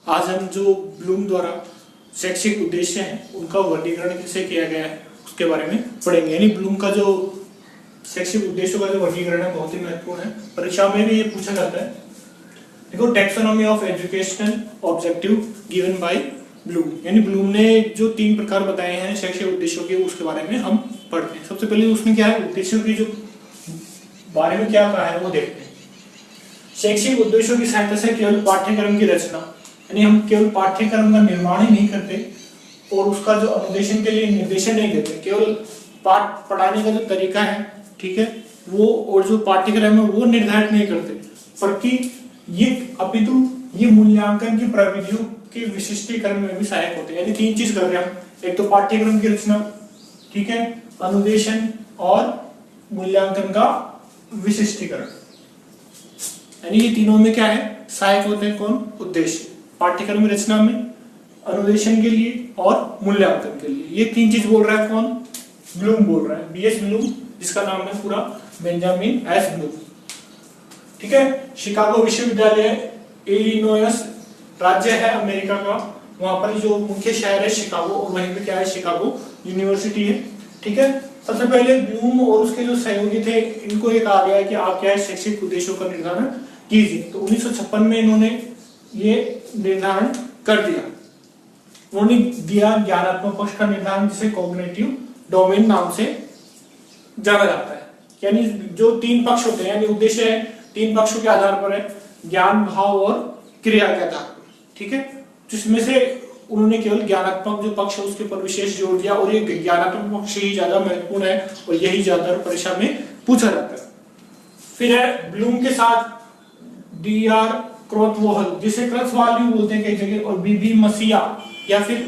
आज हम जो ब्लूम द्वारा शैक्षिक उद्देश्य हैं उनका वर्गीकरण कैसे किया गया है उसके बारे में पढ़ेंगे। यानी ब्लूम का जो शैक्षिक उद्देश्यों का जो वर्गीकरण है बहुत ही महत्वपूर्ण है, परीक्षा में भी ये पूछा जाता है। देखो, taxonomy of educational objective given by Bloom, यानी ब्लूम ने जो 3 प्रकार बताए हैं शैक्षिक उद्देश्यों के, उसके बारे में हम पढ़ते हैं। सबसे पहले उसमें क्या है, उद्देश्यों की जो बारे में क्या कहा है वो देखते हैं। शैक्षिक उद्देश्यों की सहायता से केवल पाठ्यक्रम की रचना, यानी हम केवल पाठ्यक्रम का निर्माण ही नहीं करते और उसका जो अनुदेशन के लिए निर्देशन नहीं देते, केवल पाठ पढ़ाने का जो तरीका है, ठीक है, वो और जो पाठ्यक्रम है वो निर्धारित नहीं करते, बल्कि ये अपितु ये मूल्यांकन की प्रविधियों के विशिष्टीकरण में भी सहायक होते हैं। यानी 3 चीज कर रहे हैं हम, एक तो पाठ्यक्रम की रचना, ठीक है, अनुदेशन और मूल्यांकन का विशिष्टीकरण, यानी ये तीनों में क्या है, सहायक होते हैं। कौन? उद्देश्य, पाठ्यक्रम की रचना में, अनुदेशन के लिए और मूल्यांकन के लिए। ये 3 चीज बोल रहा है कौन? ब्लूम बोल रहा है, बीएस ब्लूम, जिसका नाम है पूरा बेंजामिन एस ब्लूम, ठीक है। शिकागो विश्वविद्यालय, इलिनोयस राज्य है अमेरिका का, वहां पर जो मुख्य शहर है शिकागो, और वहीं पे क्या है, शिकागो यूनिवर्सिटी है, ठीक है। सबसे पहले ब्लूम और उसके जो सहयोगी थे, इनको ये कहा गया है कि आप क्या है, शैक्षिक उद्देश्यों का निर्धारण कीजिए। तो 1956 में इन्होंने ये निर्धारण कर दिया। उन्होंने दिया ज्ञानात्मक पक्ष का निर्धारण, जिसे कॉग्निटिव डोमेन नाम से जाना जाता है। यानी जो 3 पक्ष होते हैं, यानी उद्देश्य है 3 पक्षों के आधार पर है, ज्ञान, भाव और क्रिया के आधार पर, ठीक है। जिसमें से उन्होंने केवल ज्ञानात्मक जो पक्ष है उसके ऊपर विशेष जोर दिया, और ये ज्ञानात्मक पक्ष ही ज्यादा महत्वपूर्ण है और यही ज्यादा परीक्षा में पूछा जाता है। फिर है ब्लूम के साथ D.R. क्रॉथवोहल, जिसे क्रॉथवाली बोलते हैं कई जगह, और B.B. मसिया या फिर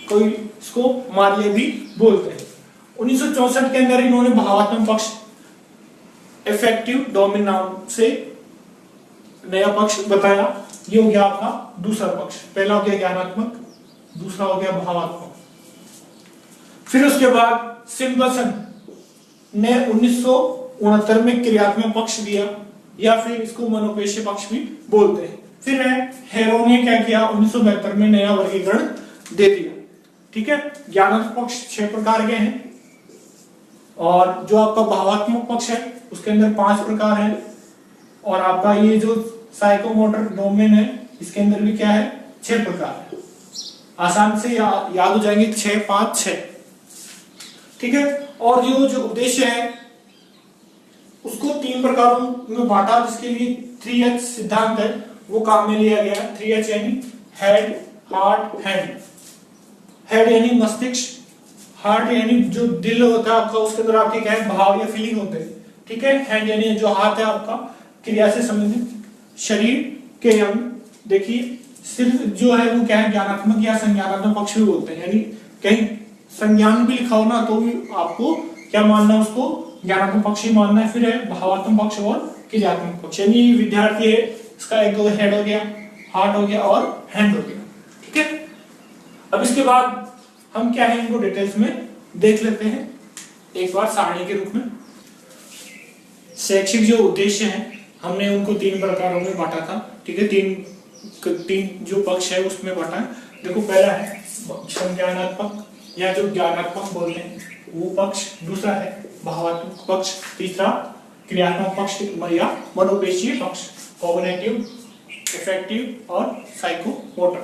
कोई इसको मारिया भी बोलते हैं। 1964 के अंदर इन्होंने भावात्मक पक्ष इफेक्टिव डोमेन नाम से नया पक्ष बताया। ये हो गया आपका दूसरा पक्ष। पहला हो गया ज्ञानात्मक, दूसरा हो गया भावात्मक। फिर उसके बाद सिम्पसन ने 1969 में क्रियात्मक पक्ष दिया, या फिर इसको मनोपेशीय पक्ष भी बोलते हैं। फिर हेरो ने क्या किया, 1972 में नया वर्गीकरण दे दिया, ठीक है। ज्ञानात्मक पक्ष 6 प्रकार के हैं, और जो आपका भावात्मक पक्ष है उसके अंदर 5 प्रकार है, और आपका ये जो साइकोमोटर डोमेन है इसके अंदर भी क्या है, 6 प्रकार है। आसान से याद हो जाएंगे, 6 5 6, ठीक है। और जो उद्देश्य है उसको 3 प्रकारों में बांटा, जिसके लिए 3H सिद्धांत है वो काम में लिया गया। 3H यानी हेड, हार्ट, हैंड। हेड यानी मस्तिष्क, हार्ट यानी जो दिल होता है आपका, उसके अंदर आपके क्या है, भाव या फीलिंग होते हैं, ठीक है। हैंड यानी जो हाथ है आपका, क्रिया से संबंधित शरीर के अंग। देखिए, सिर्फ जो है वो क्या है, ज्ञानात्मक या संज्ञानात्मक पक्ष भी बोलते हैं, यानी कहीं संज्ञान भी लिखा हो ना तो भी आपको क्या मानना है, उसको ज्ञानात्मक पक्ष ही मानना है। फिर है भावात्मक पक्ष और क्रियात्मक पक्ष, यानी विद्यार्थी है इसका एक हेड हो गया, हार्ट हो गया और हैंड हो गया, ठीक है। अब इसके बाद हम क्या है, इनको डिटेल्स में देख लेते हैं एक बार सारणी के रूप में। शैक्षिक जो उद्देश्य हैं हमने उनको 3 प्रकारों में बांटा था, ठीक है। 3 जो पक्ष है उसमें बांटा है। देखो, पहला है संज्ञानात्मक या जो ज्ञानात्मक बोल रहे हैं वो पक्ष, दूसरा है भावात्मक पक्ष, तीसरा क्रियात्मक पक्ष या मनोपेशीय पक्ष, कॉग्निटिव, इफेक्टिव और साइकोमोटर।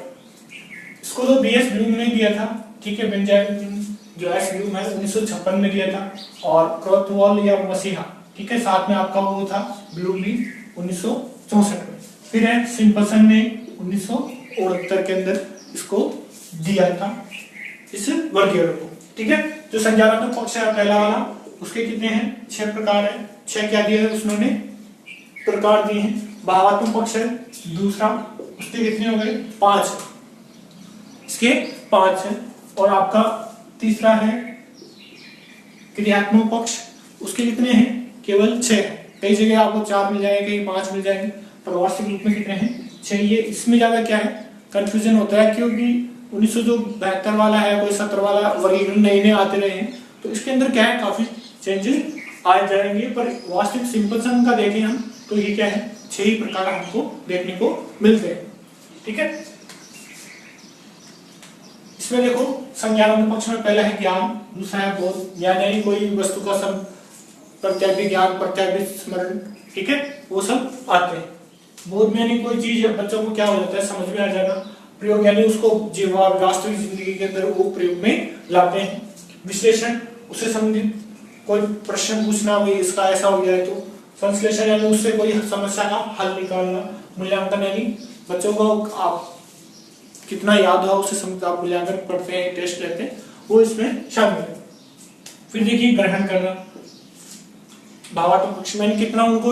इसको तो बीएस ब्लूम ने दिया था, ठीक है। बेंजामिन जो एस ब्लूम है 1956 में दिया था, और क्रॉथवॉल या मसीहा, ठीक है, साथ में आपका वो था ब्लूम भी 1964 में। फिर है सिम्पसन ने 1969 के अंदर इसको दिया था, इस वर्गीकरण को, ठीक है। जो संज्ञानात्मक पक्ष है पहला वाला, उसके कितने हैं, 6 प्रकार है। 6 क्या दिए है उसने, प्रकार दिए हैं। भावात्मक पक्ष है दूसरा, उसके कितने हो गए, 5, इसके 5 है। और आपका तीसरा है क्रियात्मक पक्ष, उसके कितने हैं, केवल 6 है। कई जगह आपको 4 मिल जाएंगे, कहीं 5 मिल जाएंगे, पर वास्तविक रूप में कितने हैं, 6। ये इसमें ज्यादा क्या है, कंफ्यूजन होता है, क्योंकि 1972 वाला है, कोई 70 वाला वर्गीकरण नए आते रहे हैं, तो इसके अंदर क्या है, काफी चेंजेस आ जाएंगे। पर वास्तविक सिंपलसन का देखें हम तो ये क्या है, 6 ही प्रकार हमको देखने को मिलते हैं, ठीक है। इसमें देखो संज्ञानात्मक पक्ष में पहला है ज्ञान, दूसरा है बोध, ज्ञान यानी कोई वस्तु का सब प्रत्यभिज्ञ ज्ञान, प्रत्यभिज्ञ स्मरण, ठीक है, वो सब आते हैं। बोध में यानी कोई चीज बच्चों को क्या हो जाता है, समझ में आ जाएगा। प्रयोग यानी उसको जीवन वास्तविक जिंदगी के अंदर वो प्रयोग में लाते हैं। विश्लेषण, उससे संबंधित कोई प्रश्न पूछना, भाई इसका ऐसा हो गया है तो। संश्लेषण यानी उससे कोई समस्या का हल निकालना। मूल्यांकन यानी बच्चों को आप कितना याद हो उससे संबंधित आप मूल्यांकन करते हैं, टेस्ट लेते हैं, वो इसमें शामिल है। फिर देखिए ग्रहण करना, भावात्मक पक्ष में कितना उनको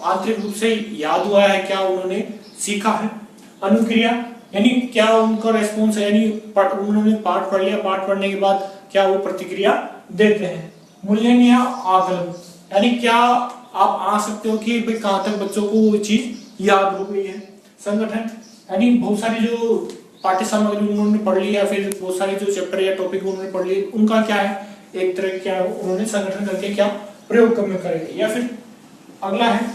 आंतरिक रूप से याद हुआ है, क्या उन्होंने सीखा है। अनुक्रिया यानी क्या उनका रेस्पॉन्स है, यानी उन्होंने पाठ पढ़ लिया, पाठ पढ़ने के बाद क्या वो प्रतिक्रिया देते हैं। मूल्यांकन या आकलन यानी क्या आप आ सकते हो कि भाई कहां तक बच्चों को वो चीज याद हो गई है। संगठन यानी बहुत सारी जो पाठ्य सामग्री उन्होंने पढ़ ली या फिर बहुत सारे जो चैप्टर या टॉपिक उन्होंने पढ़ लिए, उनका क्या है, एक तरह क्या उन्होंने संगठन करके क्या प्रयोग में करेंगे। या फिर अगला है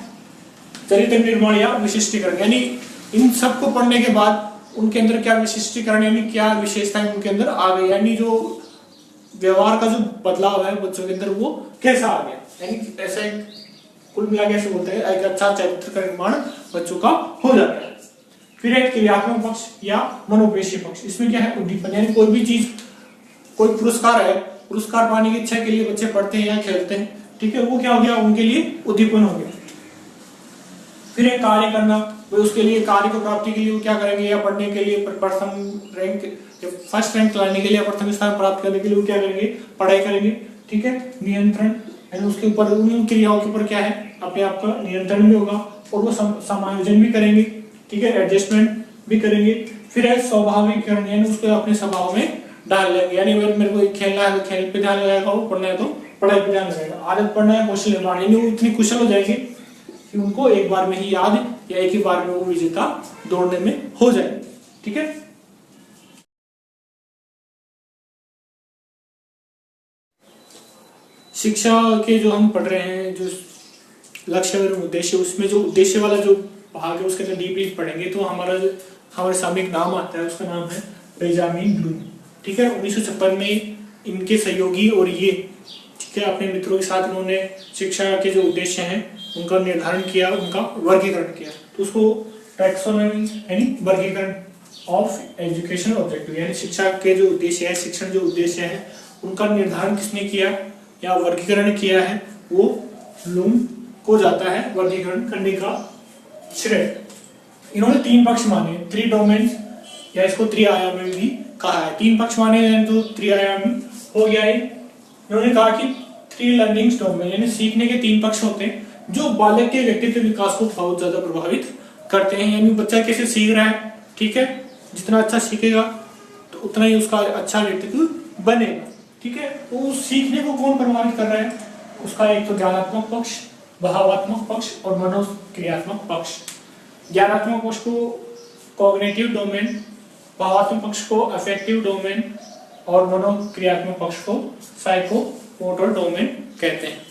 चरित्र निर्माण या विशिष्टीकरण, यानी इन सबको पढ़ने के बाद उनके अंदर क्या विशिष्टीकरण यानी क्या विशेषताएं उनके अंदर आ गई, यानी जो व्यवहार का जो बदलाव है बच्चों के अंदर वो कैसा आ गया। यानी ऐसे कुल मिला के ऐसे बोलते हैं एक अच्छा चरित्र का निर्माण बच्चों का हो जाता है। फिर एक क्रियात्मक पक्ष या मनोपेशी पक्ष, इसमें क्या है उद्दीपन, यानी कोई भी चीज, कोई पुरस्कार है, पुरस्कार पाने की इच्छा के लिए बच्चे पढ़ते हैं या खेलते हैं, ठीक है, वो क्या हो गया उनके लिए उद्दीपन हो गया। फिर एक कार्य करना, वो उसके लिए कार्य को प्राप्ति के लिए वो क्या करेंगे, या पढ़ने के लिए प्रथम रैंक, फर्स्ट रैंक लाने के लिए, प्रथम स्थान प्राप्त करने के लिए वो क्या करेंगे, पढ़ाई करेंगे, ठीक है। नियंत्रण यानी उसके ऊपर उन क्रियाओं के ऊपर क्या है अपने आप का नियंत्रण भी होगा और वो समायोजन भी करेंगे, ठीक है, एडजस्टमेंट भी करेंगे। फिर है स्वाभाविकरण, यानी उसको अपने स्वभाव में डाल लेंगे, यानी अगर मेरे को खेलना है तो खेल पे ध्यान लगाएगा, वो पढ़ना है तो पढ़ाई पे ध्यान लगाएगा। आदत पढ़ना है कौशल निर्माण, यानी वो इतनी कुशल हो जाएंगे कि उनको एक बार में ही याद या एक ही बार में वो विजेता दौड़ने में हो जाए, ठीक है। शिक्षा के जो हम पढ़ रहे हैं जो लक्ष्य एवं उद्देश्य, उसमें जो उद्देश्य वाला जो भाग है उसके अंदर डीपली पढ़ेंगे तो हमारे सामने एक नाम आता है, उसका नाम है बेंजामिन ब्लूम, ठीक है। 1956 में इनके सहयोगी और ये, ठीक है, अपने मित्रों के साथ उन्होंने शिक्षा के जो उद्देश्य हैं उनका निर्धारण किया, उनका वर्गीकरण किया। तो उसको टैक्सोनॉमी यानी वर्गीकरण ऑफ एजुकेशन ऑब्जेक्टिव, यानी शिक्षा के जो उद्देश्य है, शिक्षण जो उद्देश्य है उनका निर्धारण किसने किया या वर्गीकरण किया है, वो ब्लूम को जाता है वर्गीकरण करने का श्रेय। इन्होंने 3 पक्ष माने, 3 डोमेन्स, या इसको त्रिआयामी भी कहा है। 3 पक्ष माने हैं तो त्रिआयामी हो गया है। इन्होंने कहा कि 3 लर्निंग डोमेन, यानी सीखने के 3 पक्ष होते हैं जो बालक के व्यक्तित्व विकास को बहुत ज्यादा प्रभावित करते हैं। यानी बच्चा कैसे सीख रहा है, ठीक है, जितना अच्छा सीखेगा तो उतना ही उसका अच्छा व्यक्तित्व बनेगा, ठीक है। तो सीखने को कौन प्रभावित कर रहा है, उसका एक तो ज्ञानात्मक पक्ष, भावात्मक पक्ष और मनोक्रियात्मक पक्ष। ज्ञानात्मक पक्ष को कॉग्निटिव डोमेन, भावात्मक पक्ष को अफेक्टिव डोमेन और मनोक्रियात्मक पक्ष को साइकोमोटर डोमेन कहते हैं।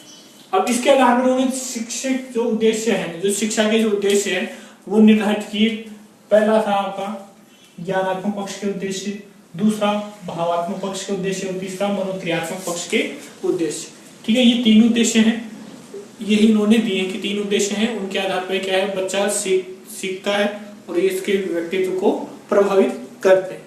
अब इसके आधार पर उन्होंने शिक्षक जो उद्देश्य है, जो शिक्षा के जो उद्देश्य है वो निर्धारित किए। पहला था आपका ज्ञानात्मक पक्ष के उद्देश्य, दूसरा भावात्मक पक्ष के उद्देश्य और तीसरा मनोक्रियात्मक पक्ष के उद्देश्य, ठीक है। ये 3 उद्देश्य हैं, यही इन्होंने दिए कि 3 उद्देश्य हैं, उनके आधार पर क्या है बच्चा सीखता है और ये इसके व्यक्तित्व को प्रभावित करते हैं।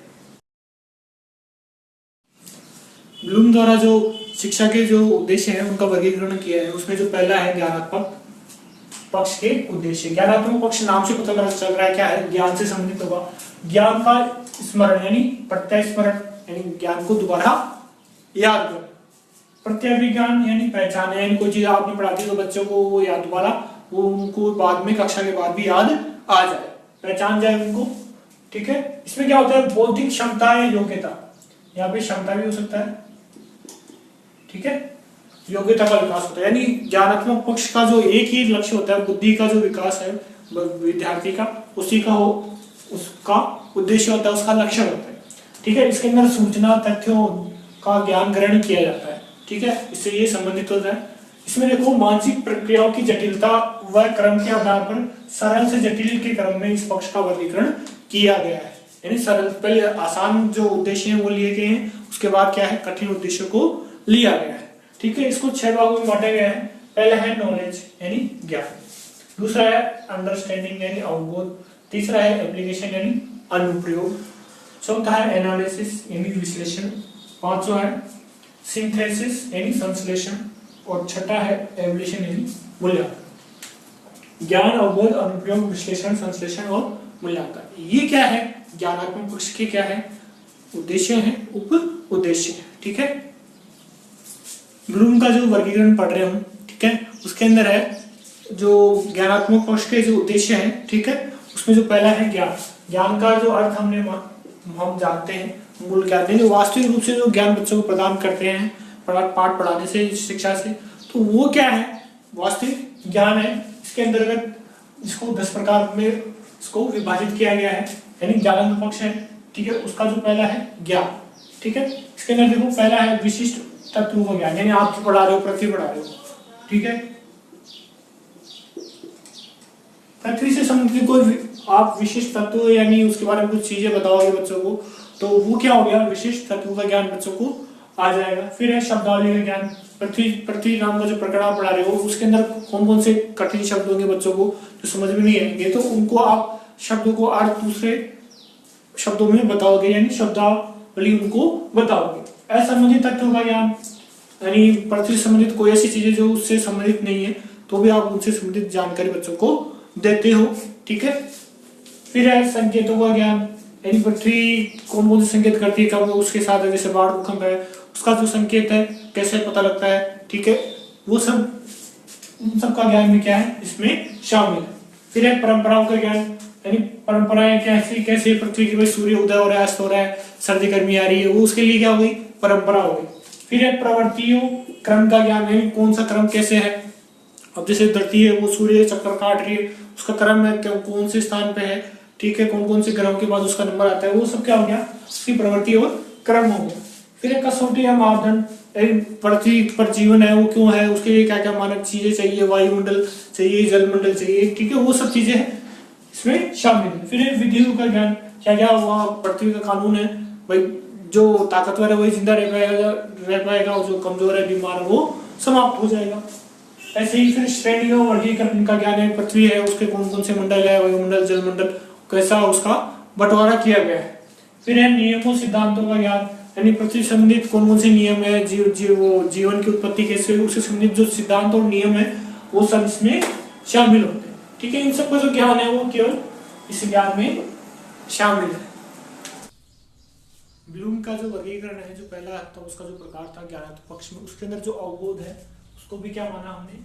ब्लूम द्वारा जो शिक्षा के जो उद्देश्य हैं उनका वर्गीकरण किया है, उसमें जो पहला है ज्ञानात्मक पक्ष के उद्देश्य। ज्ञानात्मक पक्ष नाम से पता चल रहा है क्या है, ज्ञान से संबंधित होगा। ज्ञान का स्मरण यानी प्रत्यस्मरण, यानी ज्ञान को दोबारा याद करना। प्रत्यभिज्ञान यानी पहचान, यानी कोई चीज आपने पढ़ा दी तो बच्चों को वो याद दोबारा वो उनको बाद में कक्षा के बाद भी याद आ जाए, पहचान जाए उनको, ठीक है। इसमें क्या होता है बौद्धिक क्षमता या योग्यता, यहाँ पे क्षमता भी हो सकता है, ठीक है, योग्यता का विकास होता है। यानी ज्ञानात्मक पक्ष का जो एक ही लक्ष्य होता है, बुद्धि का जो विकास है विद्यार्थी का, उसी का उसका उद्देश्य होता है, उसका लक्ष्य होता है, ठीक है। इसके अंदर सूचना तथ्यों का ज्ञान ग्रहण किया जाता है, ठीक है, इससे ये संबंधित होता है। इसमें देखो मानसिक प्रक्रियाओं की जटिलता व क्रम के आधार पर सरल से जटिल के क्रम में इस पक्ष का वर्गीकरण किया गया है, यानी सरल, पहले आसान जो उद्देश्य हैं वो लिए गए हैं, उसके बाद क्या है कठिन उद्देश्यों को लिया गया है। ठीक है, इसको 6 भागों में बांटा गया है। पहला है नॉलेज यानी ज्ञान, दूसरा है अंडरस्टैंडिंग यानी अवबोध, तीसरा है एप्लीकेशन यानी अनुप्रयोग, चौथा है एनालिसिस यानी विश्लेषण, पांचवा है सिंथेसिस यानी संश्लेषण, और छठा है एवोल्यूशन यानी मूल्यांकन। ज्ञान, अवबोध, अनुप्रयोग, विश्लेषण, संश्लेषण और मूल्यांकन, ये क्या है ज्ञानात्मक पक्ष के क्या है उद्देश्य है, उप उद्देश्य है। ठीक है, ब्लूम का जो वर्गीकरण पढ़ रहे हम, ठीक है, उसके अंदर है जो ज्ञानात्मक पक्ष के जो उद्देश्य है, ठीक है, उसमें जो पहला है ज्ञान। ज्ञान का जो अर्थ हम जानते हैं, मूल ज्ञान यानी वास्तविक रूप से जो ज्ञान बच्चों को प्रदान करते हैं पाठ पढ़ाने से, शिक्षा से, तो वो क्या है वास्तविक ज्ञान है। इसके अंतर्गत इसको 10 प्रकार में इसको विभाजित किया गया है, यानी ज्ञानात्मक पक्ष है। ठीक है, उसका जो पहला है ज्ञान। ठीक है, इसके अंदर देखो पहला है विशिष्ट तत्वों का ज्ञान, यानी आप पढ़ा रहे हो, पृथ्वी पढ़ा रहे हो, ठीक है, पृथ्वी से संबंधित कोई आप विशिष्ट तत्व यानी उसके बारे में कुछ चीजें बताओगे बच्चों को, तो वो क्या हो गया विशिष्ट तत्वों का ज्ञान बच्चों को आ जाएगा। फिर है शब्दावली का ज्ञान, पृथ्वी नाम का जो प्रकरण आप पढ़ा रहे हो उसके अंदर कौन कौन से कठिन शब्द होंगे बच्चों को जो समझ में नहीं आएंगे, तो उनको आप शब्दों को अर्थ दूसरे शब्दों में बताओगे, यानी शब्दावली उनको बताओगे। असंबंधित तत्वों का ज्ञान, यानी पृथ्वी से संबंधित कोई ऐसी चीजें जो उससे संबंधित नहीं है तो भी आप उनसे संबंधित जानकारी बच्चों को देते हो। ठीक है, फिर है संकेतों का ज्ञान, यानी पृथ्वी कौन कौन से संकेत करती है, कब उसके साथ जैसे बाढ़ भूकंप है उसका जो संकेत है कैसे पता लगता है, ठीक है, वो सब उन सब का ज्ञान भी क्या है इसमें शामिल है। फिर है परंपराओं का ज्ञान, यानी परंपराएं कैसे कैसे पृथ्वी की, भाई सूर्य उदय हो रहा है, अस्त हो रहा है, सर्दी गर्मी आ रही है, वो उसके लिए क्या हो गई परंपरा हो गई। फिर है प्रवृत्तियों क्रम का ज्ञान, यानी कौन सा क्रम कैसे है, अब जैसे धरती है वो सूर्य चक्कर काट रही है, उसका क्रम है कौन से स्थान पे है, ठीक है, कौन कौन से ग्रहों के बाद उसका नंबर आता है, वो सब क्या हो गया उसकी प्रवृत्ति और क्रम हो गया। फिर एक कसौटी या मापदंड, पृथ्वी पर जीवन है वो क्यों है, उसके लिए क्या क्या मानक चीजें चाहिए, वायुमंडल चाहिए, जलमंडल चाहिए, ठीक है, वो सब चीजें इसमें शामिल है। फिर विधियों का ज्ञान, क्या क्या वहाँ पृथ्वी का कानून है, भाई जो ताकतवर है वही जिंदा रह पाएगा और जो कमजोर है बीमार वो समाप्त हो जाएगा। ऐसे ही फिर श्रेणियों वर्गीकरण का ज्ञान है, पृथ्वी है उसके कौन कौन से मंडल है, वायुमंडल जलमंडल कैसा उसका बंटवारा किया गया है। फिर है नियमों सिद्धांतों का ज्ञान, यानी पृथ्वी संबंधित कौन कौन से नियम है, जीवन की उत्पत्ति कैसे, उससे संबंधित जो सिद्धांत और नियम है वो सब इसमें शामिल होते हैं। ठीक है, इन सबका जो ज्ञान है वो केवल इस ज्ञान में शामिल है। ब्लूम का जो वर्गीकरण है, जो पहला था उसका जो प्रकार था ज्ञानात्मक पक्ष में, उसके अंदर जो अवबोध है उसको भी क्या माना हमने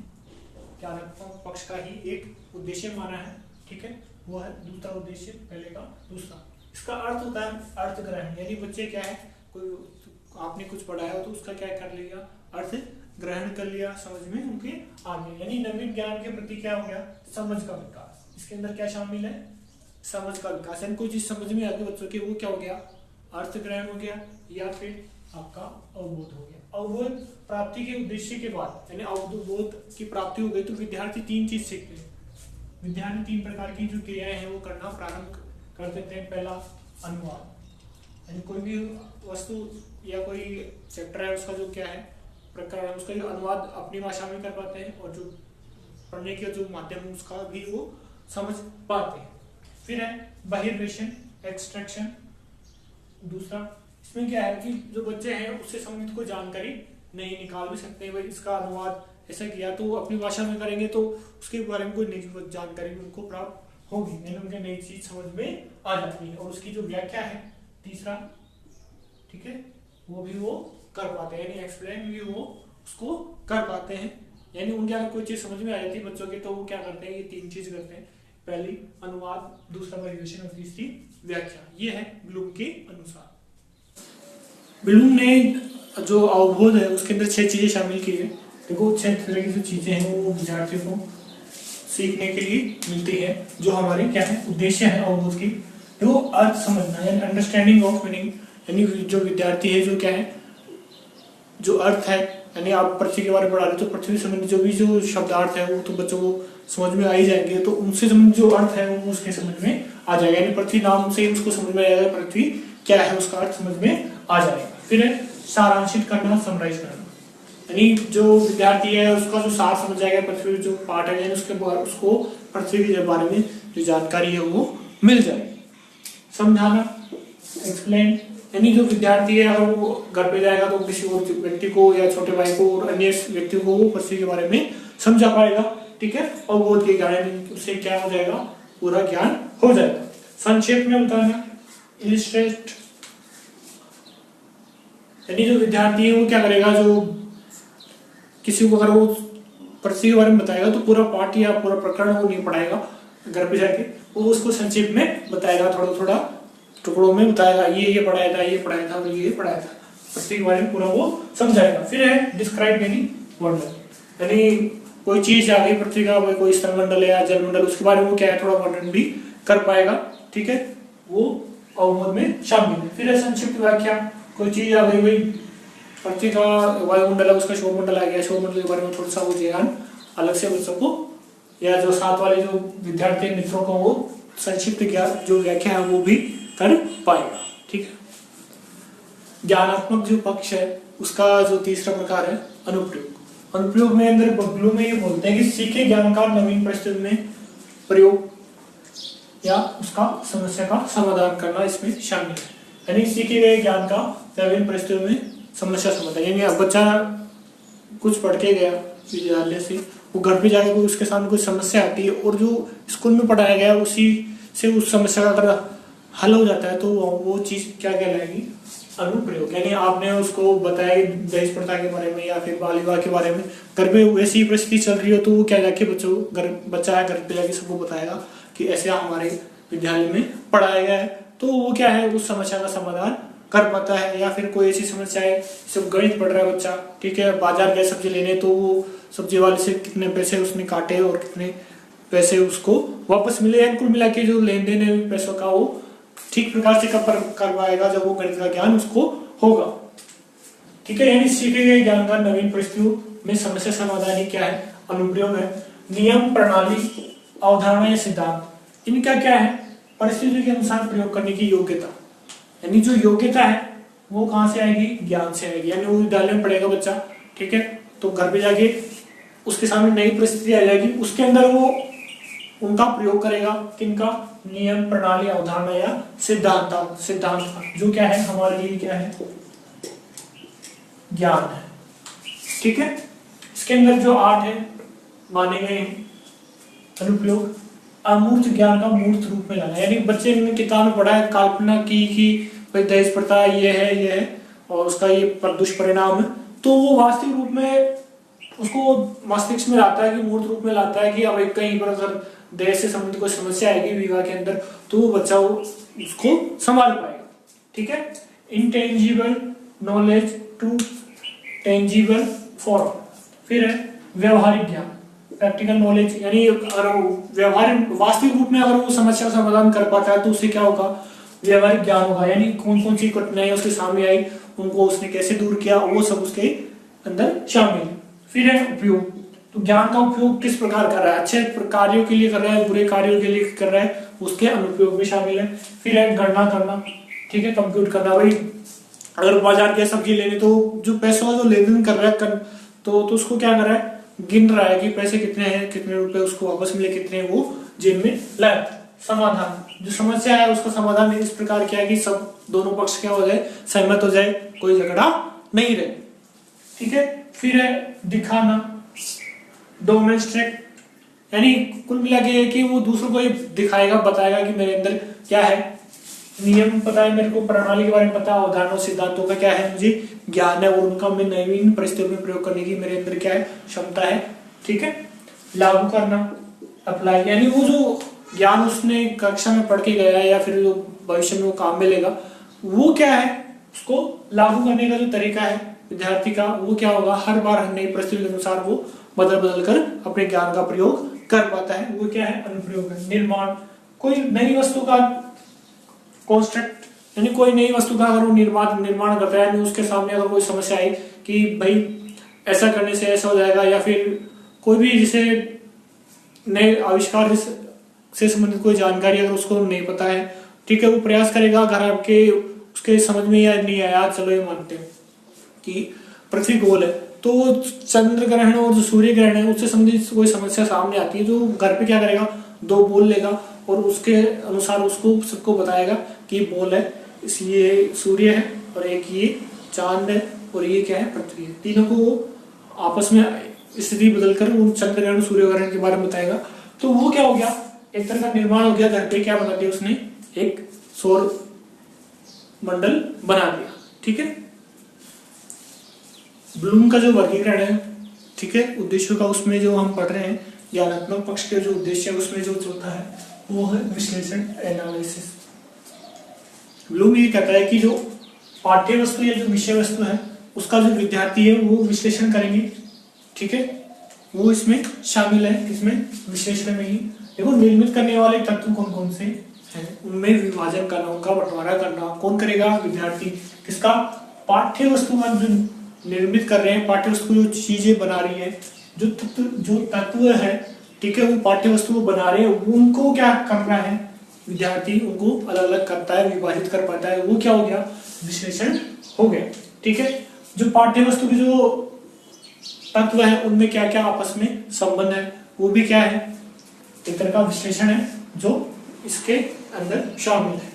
ज्ञानात्मक पक्ष का ही एक उद्देश्य माना है। ठीक है, वो है दूसरा उद्देश्य पहले का दूसरा। इसका अर्थ होता है अर्थ ग्रहण, यानी बच्चे क्या है कोई आपने कुछ पढ़ाया हो तो उसका क्या कर लिया अर्थ ग्रहण कर लिया, समझ में उनके आ गए, यानी नवीन ज्ञान के प्रति क्या हो गया समझ का विकास। इसके अंदर क्या शामिल है समझ का विकास, यानी कोई चीज समझ में आ गई बच्चों के वो क्या हो गया अर्थ ग्रहण हो गया या फिर आपका अवबोध हो गया। अवबोध प्राप्ति के उद्देश्य के बाद यानी अवबोध की प्राप्ति हो गई तो विद्यार्थी 3 चीज सीखते हैं। विद्यार्थी 3 प्रकार की जो क्रियाएं हैं वो करना प्रारंभ कर देते हैं। पहला अनुवाद, यानी कोई भी वस्तु या कोई चैप्टर है उसका जो क्या है प्रकार है उसका जो अनुवाद अपनी भाषा में कर पाते हैं और जो पढ़ने के जो माध्यम उसका भी वो समझ पाते हैं। फिर है बहिर्वेशन एक्सट्रैक्शन। दूसरा इसमें क्या है कि जो बच्चे हैं उससे संबंधित कोई जानकारी नहीं निकाल भी सकते हैं, भाई इसका अनुवाद ऐसा किया तो वो अपनी भाषा में करेंगे तो उसके बारे में कोई नई जानकारी उनको प्राप्त होगी, यानी उनके नई चीज समझ में आ जाती है। और उसकी जो व्याख्या है तीसरा, ठीक है, वो भी वो कर पाते हैं, यानी एक्सप्लेन भी वो उसको कर पाते हैं। यानी उनके अगर कोई चीज समझ में आ जाती है बच्चों के तो वो क्या करते हैं ये 3 चीज करते हैं, पहली अनुवाद, दूसरा परिवेशन और तीसरी व्याख्या। ये है ब्लूम के अनुसार। ब्लूम ने जो अवबोध है उसके अंदर 6 चीजें शामिल की है। देखो 6 तरह की जो चीजें हैं वो विद्यार्थी को सीखने के लिए मिलती है, जो हमारे क्या है उद्देश्य है अवबोध की। देखो अर्थ समझना यानी अंडरस्टैंडिंग ऑफ मीनिंग, यानी जो विद्यार्थी है जो क्या है जो अर्थ है, यानी आप पृथ्वी के बारे में पढ़ा रहे हो तो पृथ्वी संबंधी जो भी जो शब्दार्थ है वो तो बच्चों को समझ में आ ही जाएंगे, तो उनसे संबंधित जो अर्थ है वो उसके समझ में आ जाएगा, यानी पृथ्वी नाम से ही उसको समझ में आएगा पृथ्वी क्या है, उसका अर्थ समझ में आ जाएगा। फिर है सारांशित करना, समराइज करना, यानी जो विद्यार्थी है उसका जो सार समझ जाएगा पृथ्वी जो पार्ट है, यानी उसके बाद उसको पृथ्वी के बारे में जो जानकारी है वो मिल जाएगी। समझाना, एक्सप्लेन, यानी जो विद्यार्थी है अगर वो घर पे जाएगा तो किसी और व्यक्ति को या छोटे भाई को और अन्य व्यक्ति को वो पृथ्वी के बारे में समझा पाएगा, ठीक है, और वो के ज्ञान उससे क्या हो जाएगा, पूरा ज्ञान हो जाएगा। संक्षेप में बताना, इलिस्ट्रेट, यानी जो विद्यार्थी है वो क्या करेगा, जो किसी को अगर वो पृथ्वी के बारे में बताएगा तो पूरा पाठ या पूरा प्रकरण वो नहीं पढ़ाएगा, घर पे जाके वो उसको संक्षेप में बताएगा, थोड़ा थोड़ा टुकड़ों में बताएगा, ये पढ़ाया था, ये पढ़ाया था, ये पढ़ाया था, पृथ्वी के बारे में पूरा वो समझाएगा। फिर है डिस्क्राइब यानी वर्णन, यानी कोई चीज आ गई पृथ्वी का, कोई स्थलमंडल या जलमंडल, उसके बारे में वो क्या है थोड़ा वर्णन भी कर पाएगा, ठीक है, वो अवबोध में शामिल है। फिर है संक्षिप्त व्याख्या, कोई चीज आ गई भाई पृथ्वी का वायुमंडल है, उसका शोरमंडल आ गया, शोरमंडल के बारे में थोड़ा सा वो ज्ञान अलग से बच्चों को या जो साथ वाले जो विद्यार्थी मित्रों को वो संक्षिप्त ज्ञान जो व्याख्या है वो भी कर पाएगा, ठीक है। ज्ञानात्मक जो पक्ष है उसका जो तीसरा प्रकार है अनुप्रयोग। अनुप्रयोग में अंदर बगलों में ये बोलते हैं कि सीखे ज्ञान का नवीन परिस्थिति में प्रयोग या उसका समस्या का समाधान करना इसमें शामिल है, यानी सीखे गए ज्ञान का नवीन परिस्थिति में समस्या समाधान, यानी अब बच्चा कुछ पढ़ के गया विद्यालय से, वो घर पे जाके कोई उसके सामने कोई समस्या आती है और जो स्कूल में पढ़ाया गया उसी से उस समस्या का अगर हल हो जाता है तो वो चीज क्या कहलाएगी, अनुप्रयोग। यानी आपने उसको बताया दहेज प्रथा के बारे में या फिर बाल विवाह के बारे में, घर पे वैसी परिस्थिति चल रही हो तो वो क्या जाके बच्चा है घर पे जाके सबको बताएगा कि ऐसे हमारे विद्यालय में पढ़ाया गया है, तो वो क्या है उस समस्या का समाधान कर पाता है। या फिर कोई ऐसी समस्या है, जैसे गणित पढ़ रहा है बच्चा, ठीक है, बाजार गया सब्जी लेने, तो वो सब्जी वाले से कितने पैसे उसने काटे और कितने पैसे उसको वापस मिले, या कुल मिला के जो लेन देन है पैसों का वो ठीक प्रकार से कर पाएगा जब वो गणित का ज्ञान उसको होगा, ठीक है। यानी सीखे गए ज्ञान का नवीन परिस्थितियों में समस्या समाधान ही क्या है, अनुप्रयोग है। नियम, प्रणाली, अवधारणा या सिद्धांत, इनका क्या है, परिस्थिति के अनुसार प्रयोग करने की योग्यता, यानी जो योग्यता है वो कहां से आएगी, ज्ञान से आएगी। यानी वो विद्यालय में पढ़ेगा बच्चा, ठीक है, तो घर पे जाके उसके सामने नई परिस्थिति आ जाएगी, उसके अंदर वो उनका प्रयोग करेगा, किनका, नियम, प्रणाली, अवधारणा या सिद्धांत जो क्या है हमारे लिए क्या है, ज्ञान है, ठीक है। इसके अंदर जो 8 है माने गए अनुप्रयोग, अमूर्त ज्ञान का मूर्त रूप में लाना, यानी बच्चे ने किताब में पढ़ा है, कल्पना की कि भाई दहेज प्रथा ये है और उसका ये दुष्परिणाम है, तो वो वास्तविक रूप में उसको मस्तिष्क में लाता है कि मूर्त रूप में लाता है कि अब कहीं पर अगर दहेज से संबंधित कोई समस्या आएगी विवाह के अंदर तो वो बच्चा उसको संभाल पाएगा, ठीक है। Intangible knowledge to tangible form, फिर है व्यवहारिक ज्ञान, प्रैक्टिकल नॉलेज, यानी अगर व्यवहारिक वास्तविक रूप में अगर वो समस्या का समाधान कर पाता है तो उससे क्या होगा, व्यवहारिक ज्ञान होगा, यानी कौन कौन सी कठिनाई उसके सामने आई उनको उसने कैसे दूर किया वो सब उसके अंदर शामिल है। फिर है उपयोग, तो ज्ञान का उपयोग किस प्रकार कर रहा है, अच्छे कार्यों के लिए कर रहा है, बुरे कार्यों के लिए कर रहा है, उसके अनुपयोग में शामिल है। फिर है गणना करना, ठीक है, कंप्यूट करना, भाई अगर बाजार के सब्जी लेने तो जो पैसों का जो लेन देन कर रहा है तो उसको क्या कर रहा है, गिन रहा है कि पैसे कितने हैं, कितने रुपए उसको वापस मिले, कितने वो जेब में लाए। समाधान, जो समस्या है उसका समाधान इस प्रकार किया कि सब दोनों पक्ष क्या हो जाए, सहमत हो जाए, कोई झगड़ा नहीं रहे, ठीक है। फिर है दिखाना, डेमोंस्ट्रेट, यानी कुल मिला के कि वो दूसरों को ये दिखाएगा, बताएगा कि मेरे अंदर क्या है, नियम पता है मेरे को, प्रणाली के बारे में पता है, अवधारणाओं सिद्धांतों का क्या है मुझे ज्ञान है और उनका मैं नवीन परिस्थितियों में प्रयोग करने की मेरे अंदर क्या है, क्षमता है, ठीक है। लागू करना, अप्लाई, यानी वो जो ज्ञान उसने कक्षा में पढ़ के गया है या फिर जो भविष्य में वो काम में लेगा वो क्या है, उसको लागू करने का जो तरीका है विद्यार्थी का वो क्या होगा, हर बार हर नई परिस्थिति के अनुसार वो बदल कर अपने ज्ञान का प्रयोग कर पाता है, वो क्या है, अनुप्रयोग है। निर्माण, कोई नई वस्तु का कॉन्स्ट्रक्ट, यानी कोई नई वस्तु का अगर वो निर्माण करता है, उसके सामने अगर कोई समस्या आई कि भाई ऐसा करने से ऐसा हो जाएगा, या फिर कोई भी जिसे नए आविष्कार से संबंधित कोई जानकारी अगर उसको नहीं पता है, ठीक है, वो प्रयास करेगा। अगर आपके उसके समझ में या नहीं आया, चलो ये मानते हैं कि पृथ्वी गोल है, तो चंद्र ग्रहण और जो सूर्य ग्रहण है उससे संबंधित कोई समस्या सामने आती है, तो घर पे क्या करेगा, दो बोल लेगा और उसके अनुसार उसको सबको बताएगा कि बोल है, ये सूर्य है और एक ये चांद है और ये क्या है, पृथ्वी है। तीनों को वो आपस में स्थिति बदलकर वो चंद्र ग्रहण सूर्य ग्रहण के बारे में बताएगा। तो वो क्या हो गया, एक तरह का निर्माण हो गया घर पे। क्या बना दिया उसने, एक सौर मंडल बना दिया। ठीक है, ब्लूम का जो वर्गीकरण है, ठीक है, उद्देश्यों का, उसमें जो हम पढ़ रहे हैं ज्ञानात्मक पक्ष के जो उद्देश्य है उसमें जो चौथा है वो है विश्लेषण, एनालिसिस। ब्लूम ये कहता है कि जो पाठ्य वस्तु या जो विषय वस्तु है उसका जो विद्यार्थी है वो विश्लेषण करेंगे। ठीक है, वो इसमें शामिल है, इसमें विश्लेषण में ही। देखो, निर्मित करने वाले तत्व कौन कौन से हैं, उनमें विभाजन करना, उनका बंटवारा करना कौन करेगा, विद्यार्थी। किसका, पाठ्य वस्तु का जो निर्मित कर रहे हैं, पाठ्य वस्तु जो चीजें बना रही है, जो तत्व है, ठीक है, वो पाठ्य वस्तु को बना रहे हैं, उनको क्या करना है, विद्यार्थी उनको अलग अलग करता है, विभाजित कर पाता है, वो क्या हो गया, विश्लेषण हो गया। ठीक है, जो पाठ्य वस्तु के जो तत्व है उनमें क्या क्या आपस में संबंध है, वो भी क्या है, एक तरह का विश्लेषण है जो इसके अंदर शामिल है।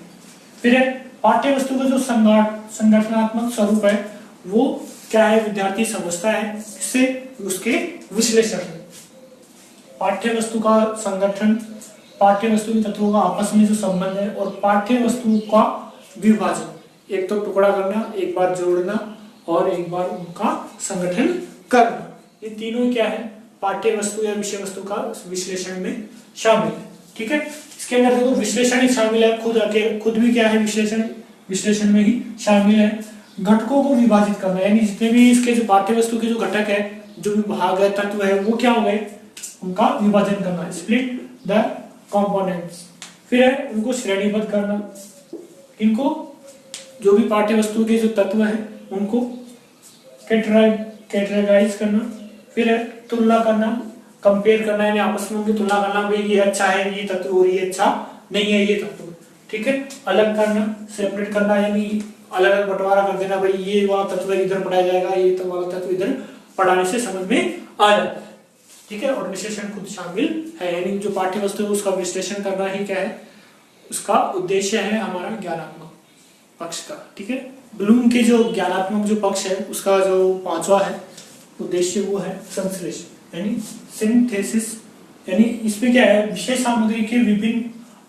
फिर है पाठ्य वस्तु का जो संगठनात्मक स्वरूप है वो क्या है, विद्यार्थी समझता है इससे, उसके विश्लेषण में। पाठ्य वस्तु का संगठन, पाठ्य वस्तु के तत्वों का आपस में जो संबंध है, और पाठ्य वस्तु का विभाजन, एक तो टुकड़ा करना, एक बार जोड़ना और एक बार उनका संगठन करना, ये तीनों क्या है, पाठ्य वस्तु या विषय वस्तु का विश्लेषण में शामिल है। ठीक है, इसके अंदर देखो विश्लेषण ही शामिल है, खुद भी क्या है, विश्लेषण में ही शामिल है। घटकों को विभाजित करना, यानी जितने भी इसके जो पाठ्य वस्तु के जो घटक है, जो भी भाग है, तत्व है, वो क्या हो गए, उनका विभाजन करना, स्प्लिट द कंपोनेंट्स। फिर है उनको श्रेणीबद्ध करना, इनको जो भी पाठ्य वस्तु के जो तत्व है उनको कैटेगराइज करना। फिर है तुलना करना, कंपेयर करना, यानी आपस में उनकी तुलना करना, भाई ये अच्छा है ये तत्व और ये अच्छा नहीं है ये तत्व। ठीक है, अलग करना, सेपरेट करना, यानी अलग अलग बंटवारा कर देना, भाई ये वाला तत्व इधर पढ़ाया जाएगा, ये तो वाला तत्व इधर पढ़ाने से समझ में आ जाता है। ठीक है, और विश्लेषण खुद शामिल है, यानी जो पाठ्य वस्तु है उसका विश्लेषण करना ही क्या है, उसका उद्देश्य है हमारा ज्ञानात्मक पक्ष का। ठीक है, ब्लूम के जो ज्ञानात्मक जो पक्ष है उसका जो पांचवा है उद्देश्य वो है संश्लेषण, यानी सिंथेसिस। यानी इसमें क्या है, विषय सामग्री के विभिन्न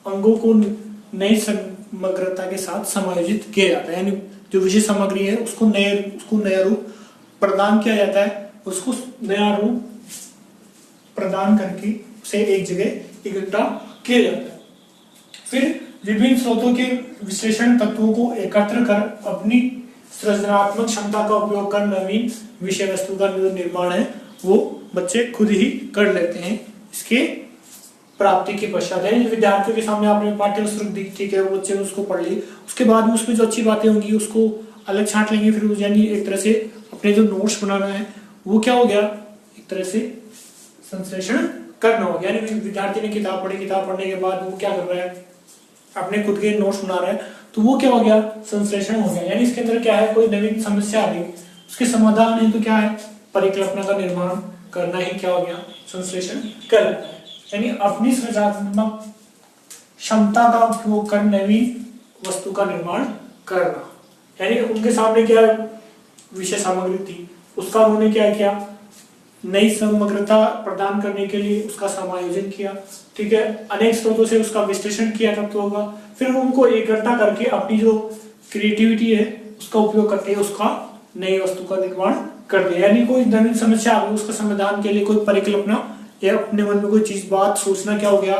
अंगों को नई समग्रता के साथ समायोजित किया जाता है, यानी जो विषय सामग्री है उसको नया रूप प्रदान किया जाता है, उसको नया रूप प्रदान करके उसे एक जगह इकट्ठा किया जाता है। फिर विभिन्न स्रोतों के विश्लेषण तत्वों को एकत्र कर अपनी सृजनात्मक क्षमता का उपयोग कर नवीन विषय वस्तु का जो निर्माण है वो बच्चे खुद ही कर लेते हैं। इसके प्राप्ति के पश्चात है, विद्यार्थियों के सामने आपने पाठ्य वस्तु दी, ठीक है, वो बच्चे ने उसको पढ़ ली, उसके बाद में उसमें जो अच्छी बातें होंगी उसको अलग छांट लेंगे, फिर यानी एक तरह से अपने जो नोट्स बनाना है वो क्या हो गया, एक तरह से संश्लेषण करना हो गया। यानी विद्यार्थी ने किताब पढ़ी, किताब पढ़ने के बाद वो क्या कर रहा है, अपने खुद के नोट्स बना रहा है, तो वो क्या हो गया, संश्लेषण हो गया। यानी इसके अंदर क्या है, कोई नवीन समस्या आ गई, उसके समाधान है तो क्या है, परिकल्पना का निर्माण करना ही क्या हो गया, संश्लेषण करना। यानी अपनी सृजनात्मक क्षमता का उपयोग कर नवीन वस्तु का निर्माण करना। यानी उनके सामने क्या विषय सामग्री थी, उसका उन्होंने क्या किया, नई समग्रता प्रदान करने के लिए उसका समायोजन किया। ठीक है, अनेक स्रोतों से उसका विश्लेषण किया तत्वों का, फिर उनको इकट्ठा करके अपनी जो क्रिएटिविटी है उसका उपयोग करके उसका नई वस्तु का निर्माण कर दिया। यानी कोई नवीन समस्या आ गई, उसका समाधान के लिए कोई परिकल्पना या अपने मन में कोई चीज बात सोचना क्या हो गया,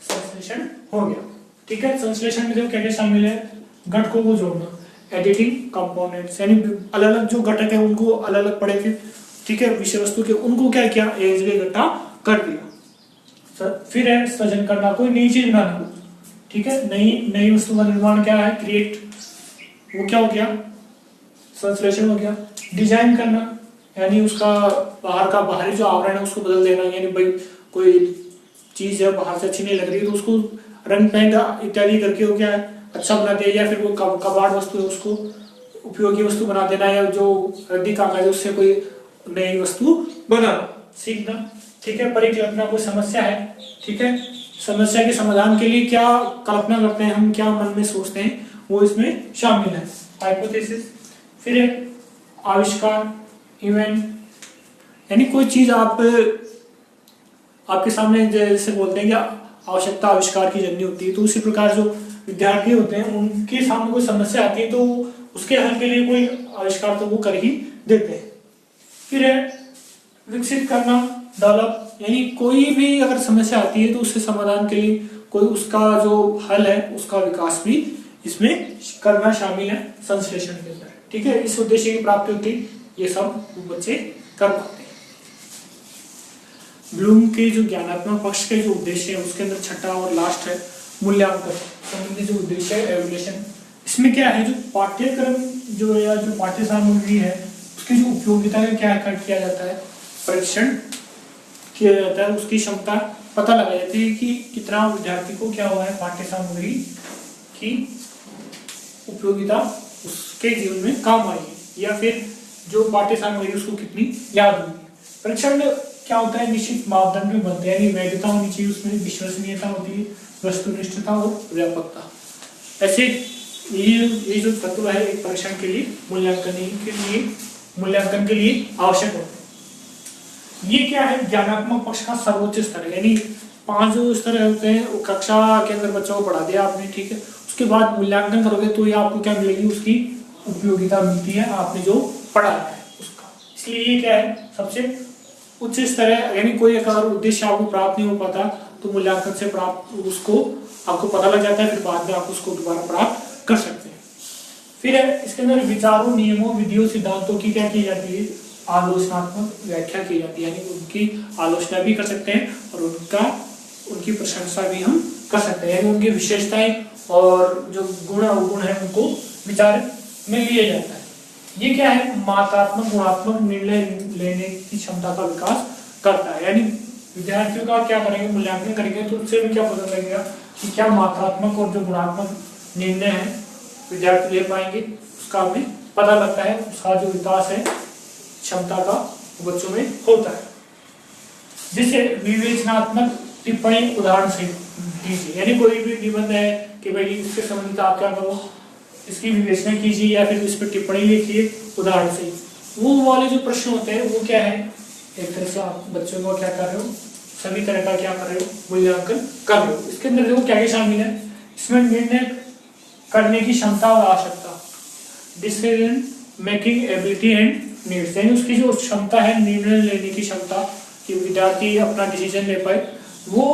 संश्लेषण हो गया। ठीक है, संश्लेषण में क्या क्या शामिल है, घटकों को जोड़ना, एडिटिंग कंपोनेंट्स, यानी अलग अलग जो घटक है उनको अलग अलग पढ़े थे, ठीक है, विषय वस्तु के, उनको क्या किया, एक जगह इकट्ठा कर दिया। फिर है सृजन करना, कोई नई चीज बनाना। ठीक है, नई वस्तु का निर्माण क्या है, क्रिएट, वो क्या हो गया, संश्लेषण हो गया। डिजाइन करना, यानी उसका बाहर का बाहरी जो आवरण है उसको बदल देना, यानी भाई कोई चीज है बाहर से अच्छी नहीं लग रही तो उसको रंग पेंट इत्यादि करके वो क्या है अच्छा बना दिया, या फिर वो कबाड़ वस्तु है उसको उपयोगी वस्तु बना देना, या जो रद्दी कागज है उससे कोई नई वस्तु बनाना सीखना। ठीक है, परिकल्पना कोई समस्या है, ठीक है, समस्या के समाधान के लिए क्या कल्पना करते हैं हम, क्या मन में सोचते हैं, वो इसमें शामिल है। हाइपोथेसिस, फिर आविष्कार, इवेंट, यानी कोई चीज आपके सामने जैसे बोलते हैं कि आवश्यकता आविष्कार की जननी होती है, तो उसी प्रकार जो विद्यार्थी होते हैं उनके सामने कोई समस्या आती है तो उसके हल के लिए कोई आविष्कार तो वो कर ही देते हैं। फिर है विकसित करना, डेवलप, यानी कोई भी अगर समस्या आती है तो उसके समाधान के लिए कोई उसका जो हल है उसका विकास भी इसमें करना शामिल है संश्लेषण के अंदर। ठीक है, इस उद्देश्य की प्राप्ति होती ये सब बच्चे कर पाते हैं। ब्लूम के जो ज्ञानात्मक पक्ष के जो उद्देश्य है उसके अंदर छठा और लास्ट है मूल्यांकन संबंधी जो उद्देश्य है एवल्यूशन। इसमें क्या है, जो पाठ्यक्रम जो या जो पाठ्य सामग्री है उसकी जो उपयोगिता का क्या किया जाता है, परीक्षण किया जाता है, उसकी क्षमता पता लगाई जाती है कि कितना विद्यार्थी को क्या हुआ है पाठ्य सामग्री की उपयोगिता उसके जीवन में काम आई है, या फिर जो पाठ्य सामग्री उसको कितनी याद हुई। परीक्षण में क्या होता है, निश्चित मापदंड में बनते हैं, यानी वैधता होनी चाहिए, उसमें विश्वसनीयता होती है, वस्तुनिष्ठता और व्यापकता। ऐसे ये जो तत्व है एक परीक्षण के लिए मूल्यांकन के लिए आवश्यक होते हैं। ये क्या है, ज्ञानात्मक पक्ष का सर्वोच्च स्तर है, यानी 5 जो स्तर होते हैं वो कक्षा के अंदर बच्चों को पढ़ा दिया आपने, ठीक है, उसके बाद मूल्यांकन करोगे तो ये आपको क्या मिलेगी, उसकी उपयोगिता मिलती है आपने जो पढ़ा है उसका। इसलिए ये क्या है सबसे उच्च स्तर है, यानी कोई अगर उद्देश्य आपको प्राप्त नहीं हो पाता तो मूल्यांकन से प्राप्त उसको आपको पता लग जाता है, फिर बाद में आप उसको दोबारा प्राप्त कर सकते हैं। फिर इसके अंदर विचारों, नियमों, विधियों, सिद्धांतों की क्या की जाती है, आलोचनात्मक व्याख्या की जाती है, यानी उनकी आलोचना भी कर सकते हैं और उनकी प्रशंसा भी हम कर सकते हैं, यानी उनकी विशेषताएं और जो गुण अवगुण है उनको विचार में लिया जाता है। ये क्या है, मात्रात्मक गुणात्मक निर्णय लेने की क्षमता का विकास करता है, यानी विद्यार्थियों का क्या करेंगे, मूल्यांकन करेंगे तो उससे भी क्या पता लगेगा कि क्या मात्रात्मक और जो गुणात्मक निर्णय है विद्यार्थी ले पाएंगे, उसका हमें पता लगता है, उसका जो विकास है क्षमता का बच्चों में होता है। जिसे विवेचनात्मक टिप्पणी उदाहरण से दीजिए, यानी कोई भी निबंध है कि भाई इसके संबंधित आप क्या करो, इसकी विवेचना कीजिए या फिर इस पर टिप्पणी लिखिए उदाहरण से। वो वाले जो प्रश्न होते हैं वो क्या है, एक तरह से आप बच्चों को क्या कर रहे हो, सभी तरह का क्या कर रहे हो, मूल्यांकन कर रहे हो। इसके अंदर देखो क्या क्या शामिल है, इसमें निर्णय करने की क्षमता और आवश्यकता, decision making ability and needs, यानी उसकी जो क्षमता है निर्णय लेने की क्षमता कि विद्यार्थी अपना डिसीजन ले पाए वो,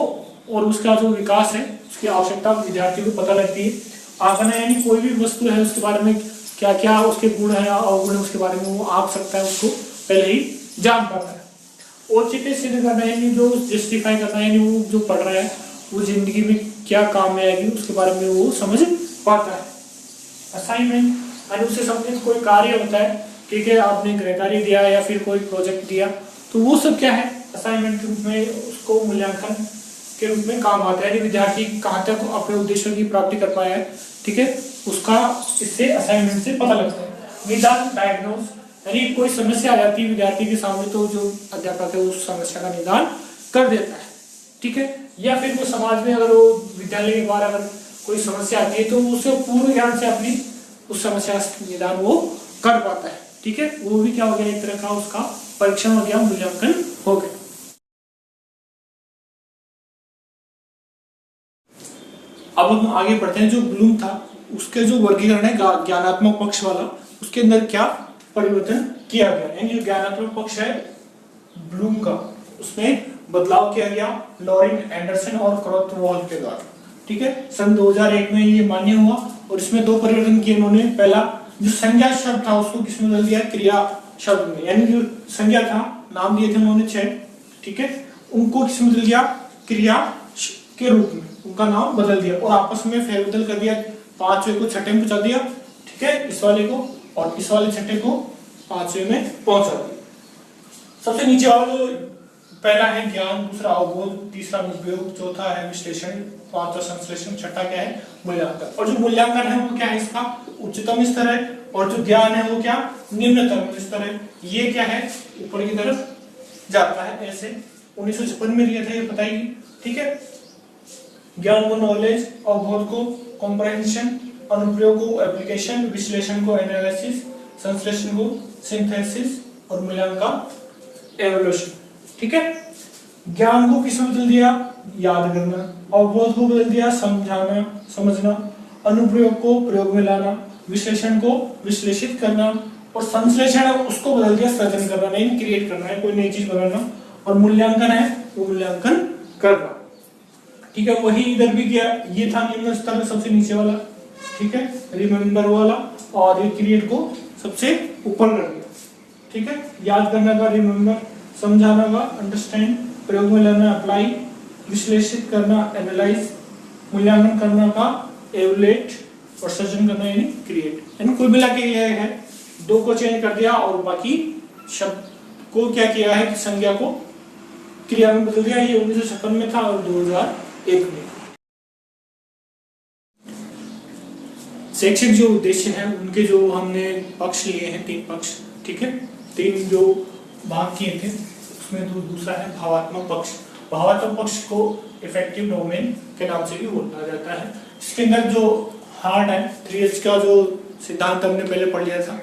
और उसका जो विकास है उसकी आवश्यकता विद्यार्थी को पता लगती है। आंकना, यानी कोई भी वस्तु है उसके बारे में क्या क्या उसके गुण है अवगुण है उसके बारे में वो आंक सकता है, उसको पहले ही जान पाता है। औचित्य सिद्ध करना, यानी जो जस्टिफाई करना, यानी वो जो पढ़ रहा है वो जिंदगी में क्या काम में आएगी उसके बारे में वो समझ पाता है। असाइनमेंट, यानी उससे संबंधित कोई कार्य होता है, ठीक है, आपने गृह कार्य दिया या फिर कोई प्रोजेक्ट दिया तो वो सब क्या है असाइनमेंट के रूप में उसको मूल्यांकन के रूप में काम आता है, यानी विद्यार्थी कहाँ तक अपने उद्देश्यों की प्राप्ति कर पाया है, ठीक है, उसका इससे असाइनमेंट से पता लगता है। निदान, डायग्नोस, यानी कोई समस्या आ जाती है विद्यार्थी के सामने तो जो अध्यापक है उस समस्या का निदान कर देता है, ठीक है, या फिर वो समाज में अगर वो विद्यालय के बाहर अगर कोई समस्या आती है तो उसे पूर्ण ज्ञान से अपनी उस समस्या का निदान वो कर पाता है, ठीक है, वो भी क्या हो गया एक तरह का उसका परीक्षण हो गया, मूल्यांकन हो गया। अब हम आगे बढ़ते हैं, जो ब्लूम था उसके जो वर्गीकरण है ज्ञानात्मक पक्ष वाला, उसके अंदर क्या परिवर्तन किया गया, यानी जो ज्ञानात्मक पक्ष है ब्लूम का उसमें बदलाव किया गया लॉरेन एंडरसन और क्रॉथवॉल के द्वारा, ठीक है, सन 2001 में ये मान्य हुआ और इसमें 2 परिवर्तन किए उन्होंने। पहला जो संज्ञा शब्द था उसको किसमें बदल दिया, क्रिया शब्द में, यानी जो संज्ञा था नाम दिए थे उन्होंने 6, ठीक है, उनको किसमें बदल दिया, क्रिया के रूप में उनका नाम बदल दिया और आपस में फेरबदल कर दिया, 5वें को 6ठे में पहुंचा दिया, ठीक है, इस वाले को, और इस वाले 6ठे को 5वें में पहुंचा दिया। सबसे नीचे वाला जो पहला है ज्ञान, दूसरा अवबोध, तीसरा अनुप्रयोग, चौथा है विश्लेषण, पांचवा संश्लेषण, छठा क्या है मूल्यांकन। और जो मूल्यांकन है वो क्या है, इसका उच्चतम स्तर है, और जो ज्ञान है वो क्या निम्नतम स्तर है। ये क्या है ऊपर की तरफ जाता है ऐसे। 1956 में दिया था ये, बताइए। ठीक है, ज्ञान को नॉलेज, अवबोध को कॉम्प्रहेंशन, अनुप्रयोग को एप्लीकेशन, विश्लेषण को एनालिसिस, संश्लेषण को सिंथेसिस और मूल्यांकन एवोल्यूशन। ठीक है, ज्ञान को किस में बदल दिया, याद करना, अवबोध को बदल दिया समझाना समझना, अनुप्रयोग को प्रयोग में लाना, विश्लेषण को विश्लेषित करना, और संश्लेषण है उसको बदल दिया सृजन करना, नहीं क्रिएट करना है, कोई नई चीज बनाना, और मूल्यांकन है वो मूल्यांकन करना। ठीक है, वही इधर भी किया, ये था निम्न स्तर सबसे नीचे वाला, ठीक है, रिमेम्बर वाला, और ये क्रिएट को सबसे ऊपर कर दिया। ठीक है, याद करना का रिमेम्बर, समझाना का अंडरस्टैंड, प्रयोग में लाना अप्लाई, विश्लेषित करना एनालाइज, मूल्यांकन करना का एवलेट, और सृजन करना यानी क्रिएट। यानी कुल मिला के ये है, दो को चेंज कर दिया और बाकी शब्द को क्या किया है कि संज्ञा को क्रिया में बदल दिया। ये 1956 में था और 2001 में। शैक्षिक जो उद्देश्य है उनके जो हमने पक्ष लिए हैं, 3 पक्ष। ठीक है, 3 जो भाग किए थे उसमें दूसरा है भावात्मक पक्ष। भावात्मक पक्ष को इफेक्टिव डोमेन के नाम से भी बोला जाता है। इसके अंदर जो हार्ट है, 3H का जो सिद्धांत हमने पहले पढ़ लिया था,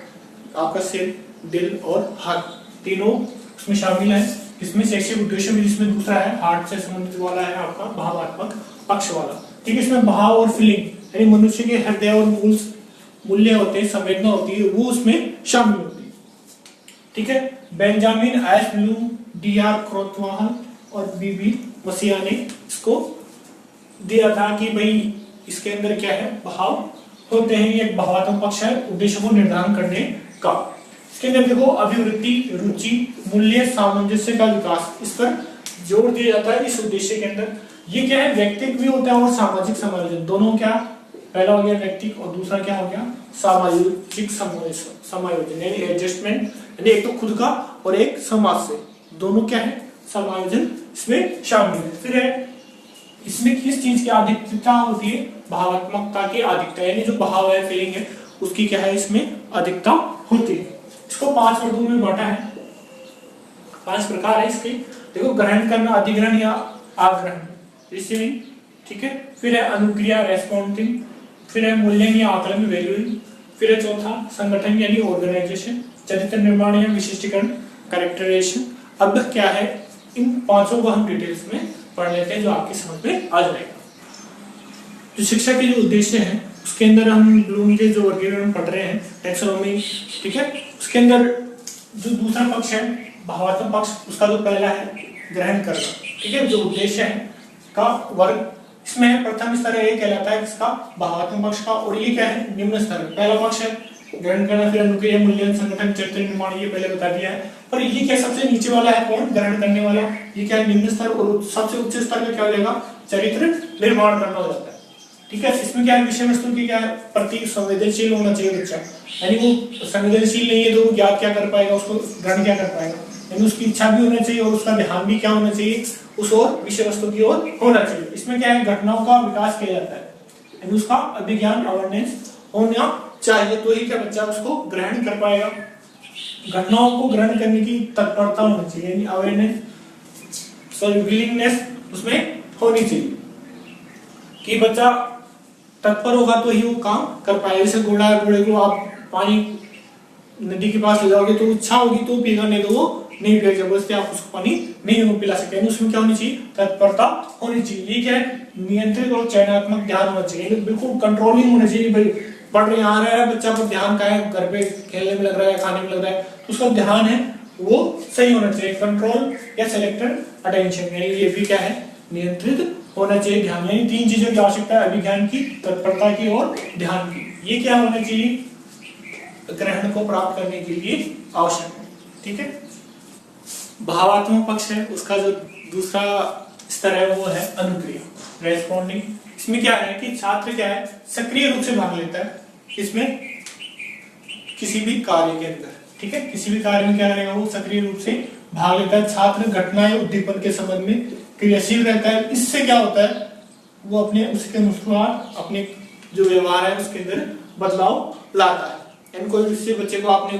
आपका सिर, दिल और हार्ट तीनों उसमें शामिल है। इसमें शैक्षिक उद्देश्य में जिसमें दूसरा है हार्ट से संबंधित वाला है आपका भावात्मक पक्ष वाला। ठीक है, इसमें भाव और फीलिंग यानी मनुष्य के हृदय और मूल्य होते हैं, संवेदना होती है, वो उसमें शामिल होती है। ठीक है, बेंजामिन एस ब्लूम, D.R. क्रोथवाल और B.B. मसीहा ने इसको दिया था कि भाई इसके अंदर क्या है, भाव होते हैं। ये एक भावात्मक पक्ष है उद्देश्य को निर्धारण करने का। इसके अंदर देखो अभिवृत्ति, रुचि, मूल्य, सामंजस्य का विकास, इस पर जोर दिया जाता है इस उद्देश्य के अंदर। ये क्या है, व्यक्तिक भी होता है और सामाजिक समायोजन, दोनों क्या, पहला हो गया व्यक्तिक और दूसरा क्या हो गया सामाजिक समायोजन यानी एडजस्टमेंट, यानी एक तो खुद का और एक समाज से, दोनों क्या है समायोजन इसमें शामिल है। फिर है इसमें किस चीज की अधिकता होती है, भावात्मकता की अधिकता, यानी जो भाव है फीलिंग है उसकी क्या है इसमें अधिकता होती है। इसको 5 वर्गों में बांटा है, 5 प्रकार है इसके। देखो, ग्रहण करना, अधिग्रहण या आग्रहण, रिसीविंग। ठीक है, फिर है अनुक्रिया रेस्पॉन्डिंग, फिर है मूल्यांकन या आकलन वैल्यूइंग, फिर है चौथा संगठन यानी ऑर्गेनाइजेशन, चरित्र निर्माण या विशिष्टीकरण कैरेक्टराइजेशन। अब क्या है, इन 5 को हम डिटेल्स में पढ़ लेते हैं जो आपकी समझ में आ जाएगा। जो शिक्षा के जो उद्देश्य हैं उसके अंदर हम ब्लूम के जो वर्गीकरण पढ़ रहे हैं टैक्सोनॉमी। ठीक है, उसके अंदर जो दूसरा पक्ष है भावात्मक पक्ष, उसका जो पहला है ग्रहण करना। ठीक है, जो उद्देश्य है का वर्ग इसमें है, प्रथम स्तर है ये कहलाता है इसका भावात्मक पक्ष का, और ये क्या है निम्न स्तर है। पहला पक्ष है ग्रहण करना, फिर अनुक्रिया, मूल्यांकन, संगठन, चरित्र निर्माण, ये पहले बता दिया है। पर ये क्या सबसे नीचे वाला है कौन, ग्रहण करने वाला, ये क्या है निम्न स्तर, और सबसे उच्च स्तर का क्या हो जाएगा चरित्र निर्माण करना हो जाता है। ठीक है, इसमें क्या है विषय वस्तु की क्या है प्रति संवेदनशील होना चाहिए बच्चा, यानी वो संवेदनशील नहीं है तो वो याद क्या कर पाएगा, उसको ग्रहण क्या कर पाएगा, यानी उसकी इच्छा भी होनी चाहिए और उसका ध्यान भी क्या होना चाहिए उस और विषय वस्तु की ओर होना चाहिए। इसमें क्या है घटनाओं का विकास किया जाता है, यानी उसका अभिज्ञान अवेयरनेस होना चाहिए, तो ही क्या बच्चा उसको ग्रहण कर पाएगा। घटनाओं को ग्रहण करने की तत्परता होनी चाहिए, यानी अवेयरनेस सॉरी विलिंगनेस उसमें होनी चाहिए कि बच्चा तत्पर होगा तो ही वो काम कर पाएगा। जैसे घोड़े को आप पानी नदी के पास ले जाओगे तो इच्छा होगी तो पिएगा, नहीं तो वो नहीं पिएगा, जबरदस्ती आप उसको पानी नहीं पिला सकते। उसमें क्या होनी चाहिए तत्परता होनी चाहिए। ये क्या है नियंत्रित और चयनात्मक ध्यान होना चाहिए, बिल्कुल कंट्रोलिंग होना चाहिए। भाई पढ़ रहे आ रहा है बच्चा पर ध्यान का है, घर पे खेलने में लग रहा है, खाने में लग रहा है, तो उसका ध्यान है वो सही होना चाहिए। कंट्रोल या सिलेक्टेड अटेंशन, यानी ये भी क्या है नियंत्रित होना चाहिए ध्यान, यानी 3 चीजों की आवश्यकता है, अभिज्ञान की, तत्परता की और ध्यान की। ये क्या होना चाहिए ग्रहण को प्राप्त करने के लिए आवश्यक है। ठीक है, भावात्मक पक्ष है उसका जो दूसरा स्तर है वो है अनुक्रिया रेस्पॉन्डिंग। इसमें क्या है कि छात्र क्या है सक्रिय रूप से भाग लेता है इसमें किसी भी कार्य के अंदर। ठीक है, किसी भी कार्य में क्या करेगा वो सक्रिय रूप से भाग लेता है। छात्र घटनाएं उद्दीपन के संबंध में क्रियाशील रहता है। इससे क्या होता है, वो अपने उसके अनुसार अपने जो व्यवहार है उसके अंदर बदलाव लाता है। यानी कोई इससे बच्चे को आपने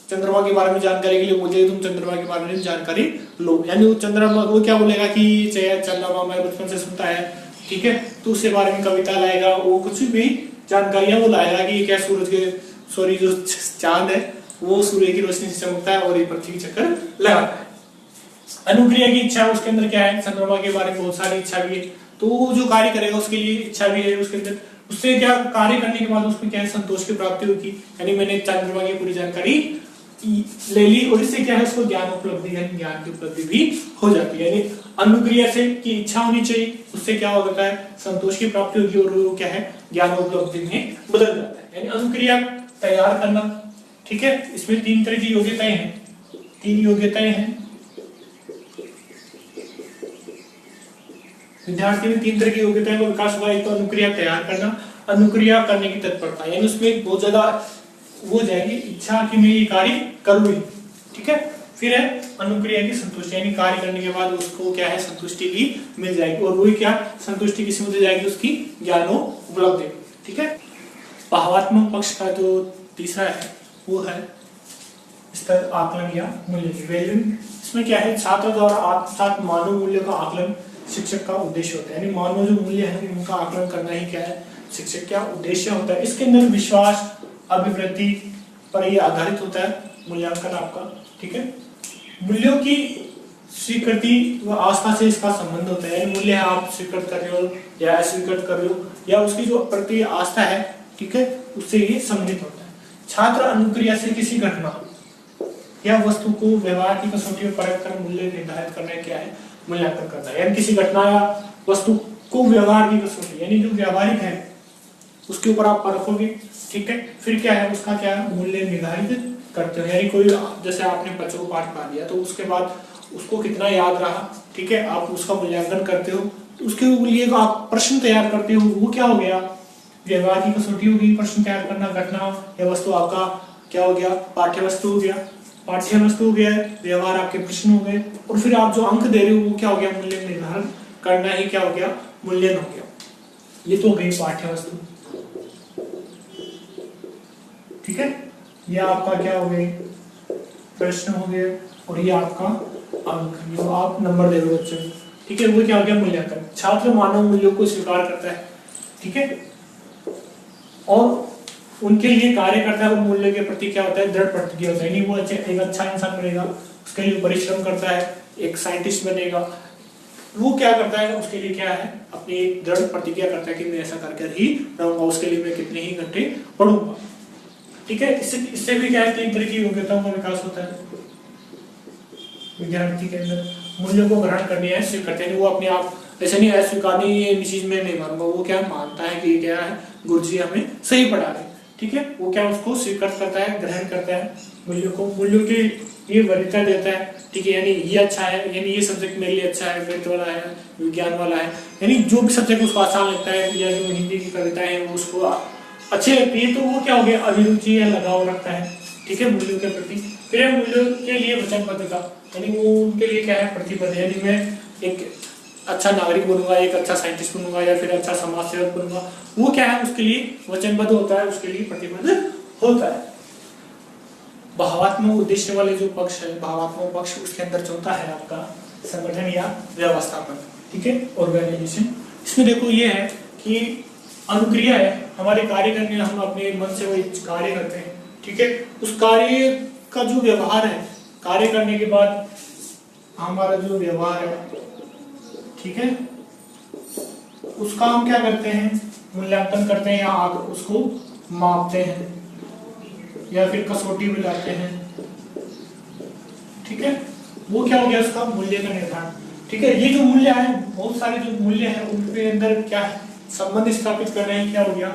चंद्रमा के बारे में जानकारी के लिए बोलिए, तुम चंद्रमा के बारे में जानकारी लो, यानी वो चंद्रमा वो क्या बोलेगा कि चंद्रमा मैं बचपन से सुनता है, ठीक है, तो उसके बारे में कविता लाएगा, वो कुछ भी जानकारियां वो लाएगा कि क्या सूरज के सॉरी जो चांद है वो सूर्य की रोशनी से चमकता है और ये पृथ्वी चक्कर लगाता है। अनुक्रिया की इच्छा उसके अंदर क्या है, चंद्रमा के बारे में बहुत सारी इच्छा भी है, तो वो जो कार्य करेगा उसके लिए इच्छा भी है उसके अंदर, उससे क्या कार्य करने के बाद उसको क्या है, संतोष की प्राप्ति होगी, यानी मैंने चंद्रमा की पूरी जानकारी ले ली और इससे क्या है उसको ज्ञान उपलब्धि यानी ज्ञान की उपलब्धि भी हो जाती है। यानी अनुक्रिया से की इच्छा होनी चाहिए, उससे क्या होता है, संतोष की प्राप्ति होगी और वो क्या है, ज्ञान उपलब्धि में बदल जाता है। यानी अनुक्रिया तैयार करना, ठीक है, इसमें 3 तरह की योग्यताएं हैं, 3 योग्यताएं हैं। विद्यार्थी में 3 तरह की योग्यताएं का विकास हुआ। एक तो अनुक्रिया तैयार करना, अनुक्रिया करने की तत्परता, यानी उसमें बहुत ज्यादा वो जाएगी इच्छा कि मैं ये कार्य करूँ, ठीक है। फिर है अनुक्रिया की संतुष्टि, यानी कार्य करने के बाद उसको क्या है, संतुष्टि भी मिल जाएगी और वही क्या संतुष्टि किसी में जाएगी, उसकी ज्ञानो उपलब्धि, ठीक है। भावात्मक पक्ष का जो तीसरा है वो है स्तर आकलन या मूल्य की वैल्यू। इसमें क्या है, छात्र द्वारा आत्मसात मानव मूल्य का आकलन शिक्षक का उद्देश्य होता है, यानी मानव जो मूल्य है उनका आकलन करना ही क्या है, शिक्षक का उद्देश्य होता है। इसके अंदर विश्वास अभिवृद्धि पर ये आधारित होता है मूल्यांकन आपका, ठीक है। मूल्यों की स्वीकृति व आस्था से इसका संबंध होता है, मूल्य है आप स्वीकृत कर रहे हो या अस्वीकृत कर रहे हो या उसकी जो प्रति आस्था है, ठीक है, उससे ये संबंधित होता है। छात्र अनुक्रिया से किसी घटना या वस्तु को व्यवहार की कसौटी में परख कर मूल्य निर्धारित करना क्या है, मूल्यांकन करना है। यानी किसी घटना या वस्तु को व्यवहार की कसौटी यानी जो व्यवहारिक है उसके ऊपर आप परखोगे, ठीक है, फिर क्या है उसका क्या मूल्य निर्धारित करते हो। यानी कोई जैसे आपने बच्चों को पाठ पढ़ा दिया तो उसके बाद उसको कितना याद रहा, ठीक है, आप उसका मूल्यांकन करते हो, तो उसके लिए आप प्रश्न तैयार करते हो, वो क्या हो गया, व्यवहार की कसौटी होगी। प्रश्न तैयार करना, घटना या वस्तु आपका क्या हो गया, पाठ्य वस्तु हो गया, पाठ्य वस्तु हो गया, व्यवहार आपके प्रश्न हो गए, और फिर आप जो अंक दे रहे हो वो क्या हो गया, मूल्य निर्धारण करना ही क्या हो गया, मूल्यन हो गया। ये तो हो गई पाठ्य वस्तु, ठीक है, ये आपका क्या हो गए, प्रश्न हो गए, और ये आपका अंक जो आप नंबर दे रहे हो बच्चों, ठीक है, वो क्या हो गया, मूल्यांकन। छात्र मानव मूल्यों को स्वीकार करता है, ठीक है, और उनके लिए कार्य करता है, और मूल्य के प्रति क्या होता है, दृढ़ प्रतिज्ञा होता है, यानी वो एक अच्छा इंसान बनेगा, उसके लिए परिश्रम करता है, एक साइंटिस्ट बनेगा, वो क्या करता है, उसके लिए क्या है, अपनी एक दृढ़ प्रतिज्ञा करता है कि मैं ऐसा करके ही रहूंगा, उसके लिए मैं कितने ही घंटे पढ़ूंगा, ठीक है। इससे भी क्या है, 3 तरह की योग्यताओं का विकास होता है विद्यार्थी के अंदर। मूल्यों को ग्रहण करनी है, स्वीकार करते हैं, वो अपने आप ऐसे नहीं है स्वीकारनी ये चीज में नहीं मानूंगा, वो क्या मानता है कि क्या है, गुरुजी हमें सही पढ़ा रहे, ठीक है, वो क्या उसको स्वीकार करता है, ग्रहण करता है मूल्यों को, मूल्यों की ये वरीयता देता है, ठीक है, यानी ये अच्छा है, यानी ये सब्जेक्ट मेरे लिए अच्छा है, गणित वाला है, विज्ञान वाला है, यानी जो भी सब्जेक्ट उसको आसान लगता है, या जो हिंदी की कविताएं हैं वो उसको अच्छी लगती है, तो वो क्या हो गया, अभिरुचि या लगाव रखता है, ठीक है, मूल्यों के प्रति। फिर मूल्यों के लिए वचनबद्धता, यानी वो उनके लिए क्या है, प्रतिबद्ध, यानी मैं एक अच्छा नागरिक बनूंगा, एक अच्छा साइंटिस्ट बनूंगा, या फिर अच्छा समाज सेवक बनूंगा, वो क्या है, उसके लिए वचनबद्ध होता है, उसके लिए प्रतिबद्ध होता है। भावात्मक उद्देश्य वाले जो पक्ष है, भावात्मक पक्ष, उसके अंदर चौथा है आपका संगठन या व्यवस्थापन, ठीक है, ऑर्गेनाइजेशन। इसमें देखो ये है कि अनुक्रिया है, हमारे कार्य करने हम अपने मन से वही कार्य करते हैं, ठीक है, उस कार्य का जो व्यवहार है, कार्य करने के बाद हमारा जो व्यवहार है, ठीक है, उसका हम क्या करते हैं, मूल्यांकन करते हैं, या उसको मापते हैं, या फिर कसौटी में लाते हैं, ठीक है, वो क्या हो गया, उसका मूल्य का निर्धारण, ठीक है। ये जो मूल्य है, बहुत सारे जो मूल्य है उनके अंदर क्या है, संबंध स्थापित करना है, क्या हो गया,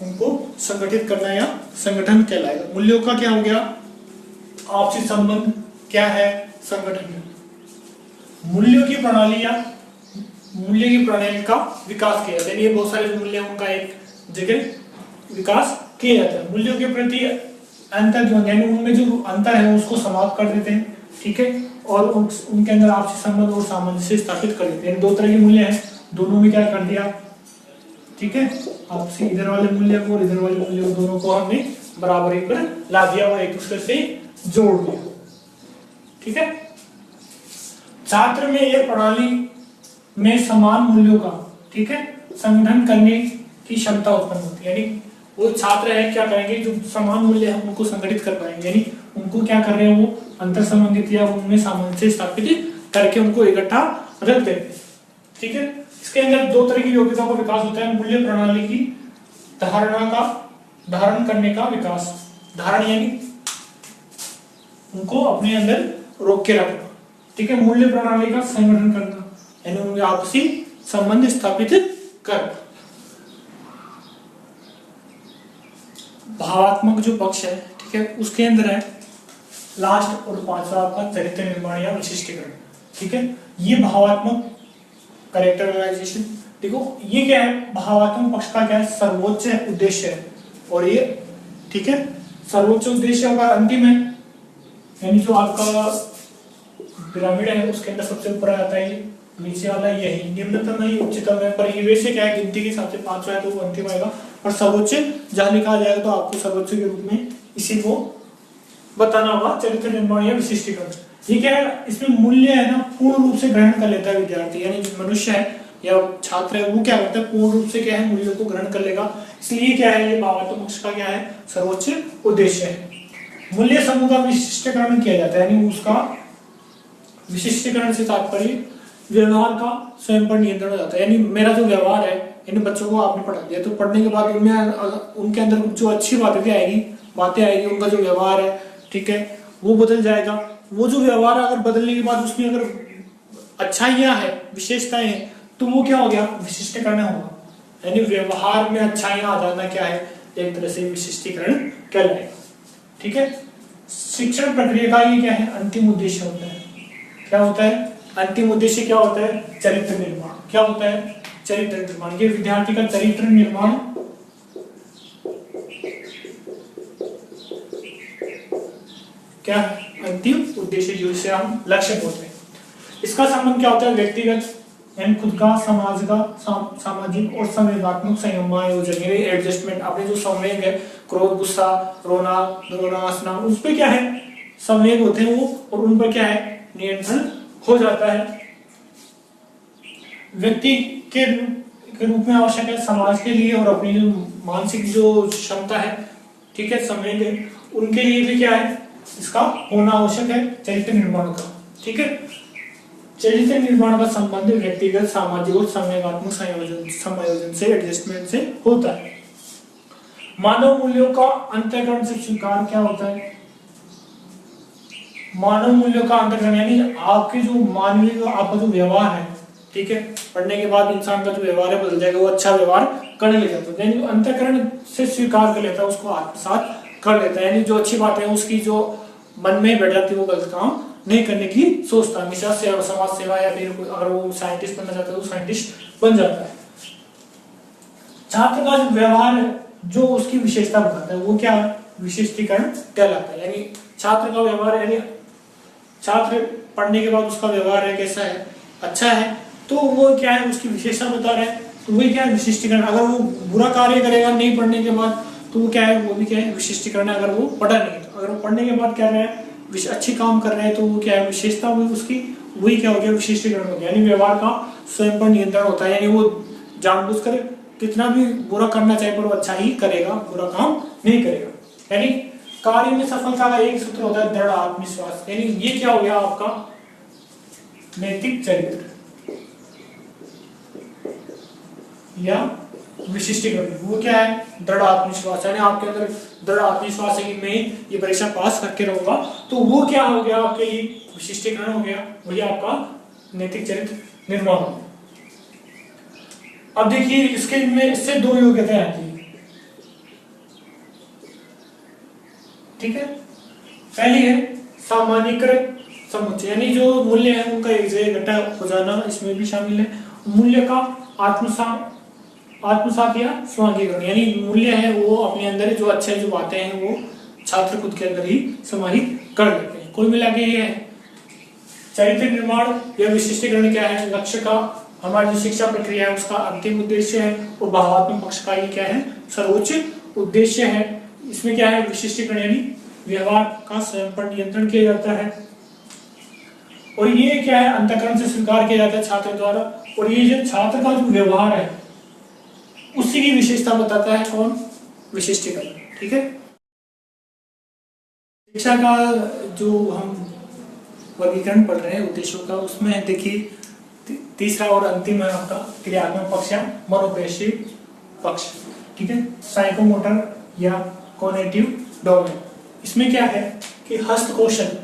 उनको संगठित करना या संगठन कहलाएगा। मूल्यों का क्या हो गया, आपसी संबंध क्या है, संगठन। मूल्यों की प्रणाली या मूल्य की प्रणाली का विकास किया जाता है, ये बहुत सारे मूल्य उनका एक जगह विकास किया जाता है। मूल्यों के प्रति अंतर जो यानी उनमें जो अंतर है उसको समाप्त कर देते हैं, ठीक है, और उनके अंदर आपसी संबंध और सामंजस्य स्थापित कर देते हैं। दो तरह के मूल्य हैं, दोनों में क्या कर दिया, ठीक है, आपसी इधर वाले मूल्य को और इधर वाले मूल्य को दोनों को हमने बराबरी पर ला दिया और एक दूसरे से जोड़ दिया, ठीक है। छात्र में एक प्रणाली में समान मूल्यों का, ठीक है, संगठन करने की क्षमता उत्पन्न होती है। यानी वो छात्र है क्या करेंगे, जो समान मूल्य है उनको संगठित कर पाएंगे, यानी उनको क्या कर रहे हैं, वो अंतर संबंधित या उनमें सामंजस्य स्थापित करके उनको इकट्ठा रख देते हैं, ठीक है। इसके अंदर दो तरह की योग्यता का विकास होता है, मूल्य प्रणाली की धारणा का धारण करने का विकास, धारण यानी उनको अपने अंदर रोक के रखना, ठीक है। मूल्य प्रणाली का संगठन करना यानी उनके आपसी संबंध स्थापित करना। भावात्मक जो पक्ष है, ठीक है, उसके अंदर है लास्ट और पांचवा आपका चरित्र निर्माण या विशिष्टीकरण, ठीक है। ये भावात्मक कैरेक्टराइजेशन, देखो ये क्या है, भावात्मक पक्ष का क्या है, सर्वोच्च उद्देश्य है, और ये, ठीक है, सर्वोच्च उद्देश्य का अंतिम है, यानी जो आपका पिरामिड है उसके अंदर सबसे ऊपर आता है, नीचे वाला यही निम्नतम है, उच्चतम है, पर ये वैसे क्या है, गिनती के हिसाब से पांचवा है तो वो अंतिम आएगा, और सर्वोच्च जहां लिखा जाएगा तो आपको सर्वोच्च के रूप में इसी को बताना होगा, चरित्र निर्माण या विशिष्टीकरण। ये क्या है, इसमें मूल्य है ना पूर्ण रूप से ग्रहण कर लेता है विद्यार्थी, यानी जो मनुष्य है या छात्र है वो क्या करता है, पूर्ण रूप से क्या है, मूल्यों को ग्रहण कर लेगा, इसलिए क्या है, ये भावात्मक पक्ष का क्या है, सर्वोच्च उद्देश्य है। मूल्य समूह का विशिष्टीकरण किया जाता है, यानी उसका विशिष्टीकरण से तात्पर्य व्यवहार का स्वयं पर नियंत्रण हो जाता है, यानी मेरा जो व्यवहार है, इन बच्चों को आपने पढ़ा दिया तो पढ़ने के बाद उनमें उनके अंदर जो अच्छी बातें आएगी, उनका जो व्यवहार है, ठीक है, वो बदल जाएगा। वो जो व्यवहार अगर बदलने के बाद उसमें अगर अच्छाइयां है, विशेषताएं हैं, तो वो क्या हो गया, विशिष्टीकरण होगा, यानी व्यवहार में अच्छाइयां आ जाना क्या है, एक तरह से विशिष्टीकरण कहलाएगा, ठीक है। शिक्षण प्रक्रिया का ये क्या है, अंतिम उद्देश्य होता है, क्या होता है, अंतिम उद्देश्य क्या होता है, चरित्र निर्माण। क्या होता है, चरित्र निर्माण, ये विद्यार्थी का चरित्र निर्माण क्या अंतिम उद्देश्य, जिसे हम लक्ष्य बोलते हैं। इसका संबंध क्या होता है, व्यक्तिगत यानी खुद का, समाज का, सामाजिक और संवेगात्मक संयोजन यानी एडजस्टमेंट। अपने जो संवेग है, क्रोध, गुस्सा, रोना, हंसना, उस पर क्या है, संवेग होते हैं वो, और उन पर क्या है, नियंत्रण हो जाता है। व्यक्ति के रूप में आवश्यक है, समाज के लिए और अपनी जो मानसिक जो क्षमता है, ठीक है, संवेग है, उनके लिए भी क्या है, इसका होना आवश्यक है, चरित्र निर्माण का, ठीक है। चरित्र निर्माण का संबंध व्यक्तिगत, सामाजिक और संवेगात्मक समायोजन से, एडजस्टमेंट से होता है। मानव मूल्यों का अंतःकरण से स्वीकार क्या होता है, मानव मूल्यों का अंतःकरण यानी आपके जो मानवीय आपका जो व्यवहार है, ठीक है, पढ़ने के बाद इंसान का जो व्यवहार है बदल जाएगा, वो अच्छा व्यवहार करने लग जाता है, यानी अंतःकरण से स्वीकार कर लेता है, उसको आत्मसात कर लेता है, यानी जो अच्छी बात है उसकी जो मन में बैठ जाती है, वो गलत काम नहीं करने की सोचता है, हमेशा सेवा, समाज सेवा, या फिर अगर वो साइंटिस्ट बनना चाहता है तो साइंटिस्ट बन जाता है। छात्र का जो व्यवहार है, जो उसकी विशेषता बताता है, वो क्या विशिष्टीकरण कहलाता है, यानी छात्र का व्यवहार, यानी छात्र पढ़ने के बाद उसका व्यवहार है कैसा है, अच्छा है, तो वो क्या है, उसकी विशेषता बता रहा है, तो वही क्या है, विशिष्टीकरण। अगर वो बुरा कार्य करेगा नहीं पढ़ने के बाद, तो वो क्या है, वो भी क्या है, विशिष्टीकरण है, अगर वो पढ़ा नहीं तो। अगर वो पढ़ने के बाद क्या रहा है, अच्छी काम कर रहे हैं, तो वो क्या है, विशेषता हुई उसकी, वही क्या हो गया, विशिष्टीकरण हो गया, यानी व्यवहार का स्वयं पर नियंत्रण होता है, यानी वो जानबूझकर कितना भी बुरा करना चाहे पर वो अच्छा ही करेगा, बुरा काम नहीं करेगा। यानी कार्य में सफलता का एक सूत्र होता है दृढ़ आत्मविश्वास, यानी ये क्या हो गया आपका नैतिक चरित्र या विशिष्टीकरण, वो क्या है, दृढ़ आत्मविश्वास, यानी आपके अंदर दृढ़ आत्मविश्वास है कि मैं ये परीक्षा पास करके रहूंगा, तो वो क्या हो गया, आपके लिए विशिष्टीकरण हो गया, वही आपका नैतिक चरित्र निर्माण हो गया। अब देखिए इसके में इससे दो योग्यताएं आती है, ठीक है। पहली है सामान्यीकृत समुच्चय, यानी जो मूल्य है उनका एक जगह इकट्ठा हो जाना, इसमें भी शामिल है। मूल्य का आत्मसात या स्वांगीकरण, यानी मूल्य है वो अपने अंदर जो अच्छे जो बातें हैं वो छात्र खुद के अंदर ही समाहित कर लेते हैं। कुल मिला के ये है चरित्र निर्माण या विशिष्टीकरण क्या है, लक्ष्य का, हमारी जो शिक्षा प्रक्रिया है उसका अंतिम उद्देश्य है, और भावात्मक पक्ष का ये क्या है, सर्वोच्च उद्देश्य है। इसमें क्या है, विशिष्टीकरण यानी व्यवहार का स्वयं पर नियंत्रण किया जाता है, और ये क्या है, अंतःकरण से स्वीकार किया जाता है छात्र द्वारा, और ये जो छात्र का जो व्यवहार है उसी की विशेषता बताता है कौन, विशिष्टीकरण। ठीक है, शिक्षा का जो हम वर्गीकरण पढ़ रहे हैं उद्देश्यों का, उसमें देखिए तीसरा और अंतिम है आपका क्रियात्मक पक्ष या मनोपेशी पक्ष। ठीक है, साइकोमोटर या कॉग्निटिव डोमेन। इसमें क्या है कि हस्त कौशल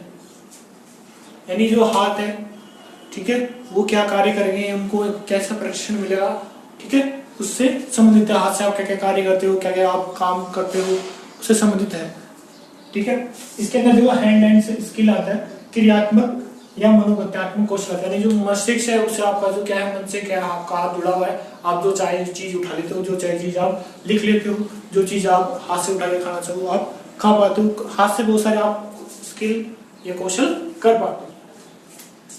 यानी जो हाथ है, ठीक है, वो क्या कार्य करेंगे, उनको कैसा प्रशिक्षण मिलेगा, ठीक है, उससे संबंधित है। हाथ से आप क्या क्या कार्य करते हो, क्या क्या आप काम करते हो, उससे संबंधित है। ठीक है, इसके अंदर जो हैंड एंड स्किल आता है, क्रियात्मक या मनोगत्यात्मक कौशल आता है, यानी जो मस्तिष्क है उससे आपका जो क्या है, मन से क्या है, आपका हाथ जुड़ा हुआ है, आप जो चाहे चीज उठा लेते हो, जो चाहे चीज आप लिख लेते हो, जो चीज आप हाथ से उठा के खाना चाहो आप खा पाते हो, हाथ से बहुत सारे आप स्किल या कौशल कर पाते हो।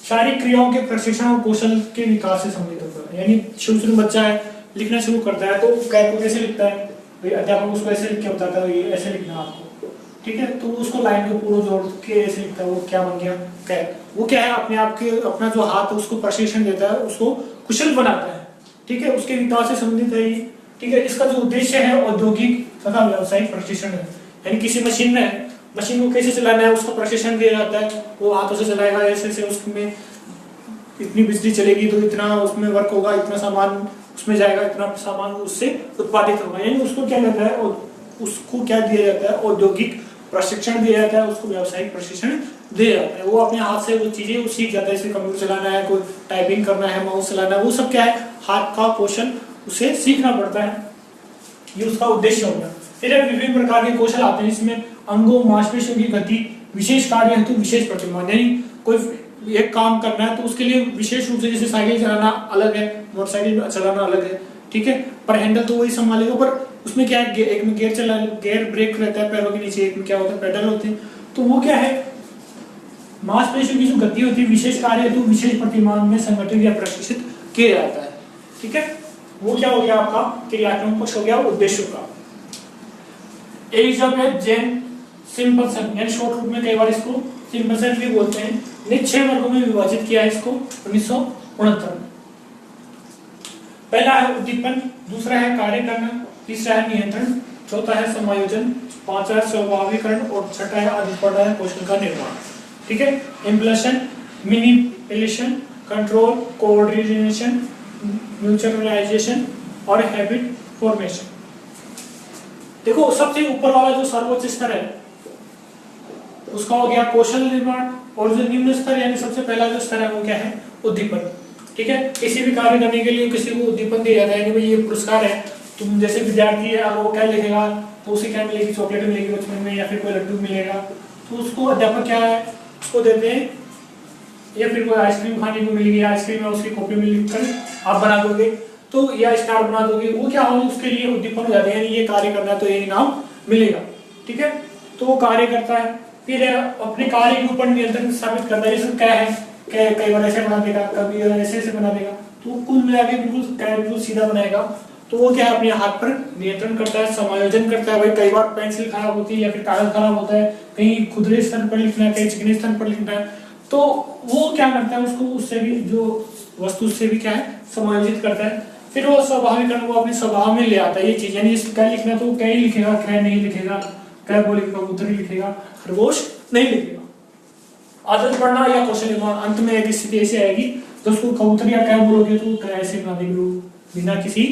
शारीरिक क्रियाओं के प्रशिक्षण और कौशल के विकास से संबंधित होता है, यानी शुरू बच्चा है लिखना शुरू करता है तो कैसे लिखता है, अध्यापक उसको ऐसे लिख के बताता है, ये ऐसे लिखना आपको, ठीक है, तो उसको लाइन को पूरा जोड़ के ऐसे लिखता है, वो क्या बन गया, कैप। वो क्या है, अपने आप के अपना जो हाथ है उसको प्रशिक्षण देता है, उसको कुशल बनाता है। ठीक है, उसके विकास से संबंधित है ये। ठीक है, इसका जो उद्देश्य है औद्योगिक तथा व्यावसायिक प्रशिक्षण है, यानी किसी मशीन में मशीन को कैसे चलाना है उसका प्रशिक्षण दिया जाता है, वो हाथों से चलाएगा, ऐसे से उसमें इतनी बिजली चलेगी तो इतना उसमें वर्क होगा, इतना सामान उसमें जाएगा, इतना सामान उससे उत्पादित होगा, यानी उसको क्या कहता है, और उसको क्या दिया जाता है, औद्योगिक प्रशिक्षण दिया जाता है, उसको व्यावसायिक प्रशिक्षण दिया जाता है। वो अपने हाथ से वो चीजें वो सीख जाता है, जैसे कंप्यूटर चलाना है, कोई टाइपिंग करना है, माउस चलाना है, वो सब क्या है, हाथ का कौशल उसे सीखना पड़ता है, ये उसका उद्देश्य होगा। फिर विभिन्न प्रकार के कौशल आते हैं, इसमें अंगों मांसपेशियों की गति, विशेष कार्य हेतु विशेष प्रतिमान, यानी कोई एक काम करना है तो उसके लिए विशेष रूप से, जैसे साइकिल चलाना अलग है, मोटरसाइकिल चलाना अलग है, ठीक है, पर हैंडल तो वही संभालेगा, पर उसमें क्या है, एक में गियर ब्रेक रहता है पैरों के नीचे, एक में क्या होता है, पेडल होते हैं, तो वो क्या है, मांसपेशियों की जो गति होती है विशेष कार्य हेतु विशेष प्रतिमान में संगठित या प्रशिक्षित किया जाता है। ठीक है, वो क्या हो गया आपका क्रियात्मक पक्ष हो गया उद्देश्यों का। एलिजाबेथ जेन सिंपलसन, यानी शॉर्ट रूप में कई बार इसको सिंपलसन भी बोलते हैं, ने 6 वर्गों में विभाजित किया है इसको 1969 में। पहला है उद्दीपन, दूसरा है कार्य करना, तीसरा है नियंत्रण, चौथा है समायोजन, पांचवा है स्वाभाविकरण, और छठा है अधिपड़ा है कौशल का निर्माण। ठीक है, इम्प्लेशन, मैनिपुलेशन, कंट्रोल, कोऑर्डिनेशन, म्यूचुअलाइजेशन और हैबिट फॉर्मेशन। देखो सबसे ऊपर वाला जो सर्वोच्च स्तर है उसका हो गया कौशल निर्माण, और जो निम्न स्तर यानी सबसे पहला जो स्तर है वो क्या है, उद्दीपन। ठीक है, किसी भी कार्य करने के लिए किसी को उद्दीपन दिया जाता है कि भाई ये पुरस्कार है, तुम जैसे विद्यार्थी है और वो क्या लिखेगा तो उसे क्या मिलेगी, चॉकलेट मिलेगी बचपन में, या फिर कोई लड्डू मिलेगा, तो उसको अध्यापक क्या है उसको देते हैं, या फिर कोई आइसक्रीम खाने को मिलेगी, आइसक्रीम है उसकी कॉपी में लिखकर आप बना दोगे तो, या स्टार बना दोगे, वो क्या होगा उसके लिए उद्दीपन हो जाते हैं, यानी ये कार्य करना है तो ये इनाम मिलेगा। ठीक है, तो वो कार्य करता है, फिर अपने कार्य के ऊपर नियंत्रण स्थापित करता है, जैसे क्या है, कई बार ऐसे बना देगा, कभी ऐसे बना देगा, तो कुल मिला के बिल्कुल सीधा बनाएगा, तो वो क्या है अपने हाथ पर नियंत्रण करता है, समायोजन करता है। भाई कई बार पेंसिल खराब होती है या फिर कागज खराब होता है, कहीं खुदरे स्तर पर लिखना है, कहीं चिकने स्तर पर लिखना है, तो वो क्या करता है उसको उससे भी जो वस्तु से भी क्या है समायोजित करता है। फिर वो स्वाभाविकरण वो अपने स्वभाव में ले आता है ये चीज, यानी क्या लिखना तो क्या ही लिखेगा, क्या नहीं लिखेगा, क्या बोलेगा कबूतर ही लिखेगा, खरगोश नहीं लिखेगा। आदत पढ़ना या कौशल निर्माण, अंत में एक स्थिति ऐसी आएगी तो उसको कबूतर या क्या बोलोगे तो क्या ऐसे बना देंगे, बिना किसी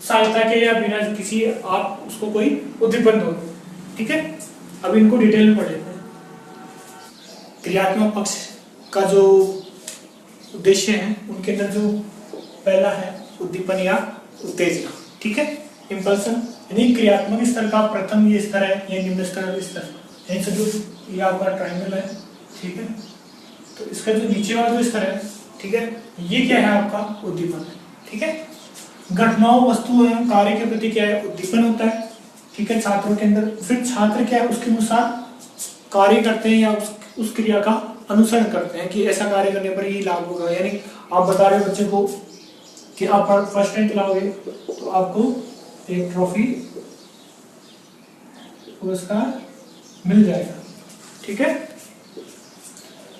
सहायता के या बिना किसी आप उसको कोई उद्दीपन दो। ठीक है, अब इनको डिटेल में पढ़ लेते हैं। क्रियात्मक पक्ष का जो उद्देश्य है उनके अंदर जो पहला है उद्दीपन या उत्तेजना। ठीक है, इंपल्सन यानी क्रियात्मक स्तर का प्रथम ये स्तर है, ये निम्न स्तर स्तर, यानी से जो ये आपका ट्रायंगल है, ठीक है, तो इसका जो नीचे वाला जो स्तर है, ठीक है, ये क्या है आपका उद्दीपन है। ठीक है, घटनाओं वस्तु एवं कार्य के प्रति क्या है उद्दीपन होता है। ठीक है, छात्रों के अंदर, फिर छात्र क्या है उसके अनुसार कार्य करते हैं या उस क्रिया का अनुसरण करते हैं कि ऐसा कार्य करने पर ये लाभ होगा। यानी आप बता रहे हो बच्चे को कि आप फर्स्ट रैंक लाओगे तो आपको एक ट्रॉफी पुरस्कार मिल जाएगा, ठीक है।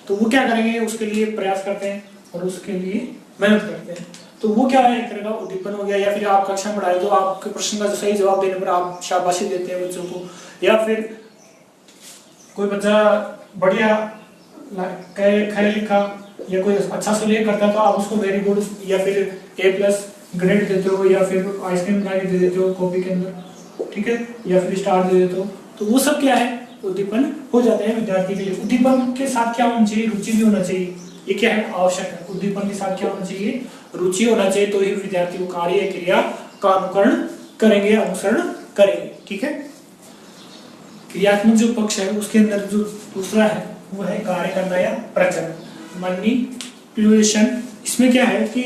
तो वो क्या करेंगे, उसके लिए प्रयास करते हैं और उसके लिए मेहनत करते हैं। तो वो क्या है, एक तरह का उद्दीपन हो गया। या फिर आप कक्षा में पढ़ाए तो आपके प्रश्न का सही जवाब देने पर आप शाबाशी देते हैं बच्चों को। या फिर कोई बच्चा बढ़िया खैर लिखा या कोई अच्छा से लेख करता है तो आप उसको वेरी गुड या फिर A+ ग्रेड देते हो, या फिर आइसक्रीम बना के दे देते हो कॉपी के अंदर, ठीक है, या फिर स्टार दे देते हो। तो वो सब क्या है, उद्दीपन हो जाते हैं विद्यार्थी के लिए। उद्दीपन के साथ क्या होना चाहिए, रुचि भी होना चाहिए। ये क्या है, आवश्यक है। उद्दीपन के साथ क्या होना चाहिए, रुचि होना चाहिए, तो ही विद्यार्थी को कार्य क्रिया का अनुकरण करेंगे, अनुसरण करेंगे, ठीक है। क्रियात्मक जो पक्ष है उसके अंदर जो दूसरा है वो है कार्य करना या प्रचलन, मैनिपुलेशन। इसमें क्या है कि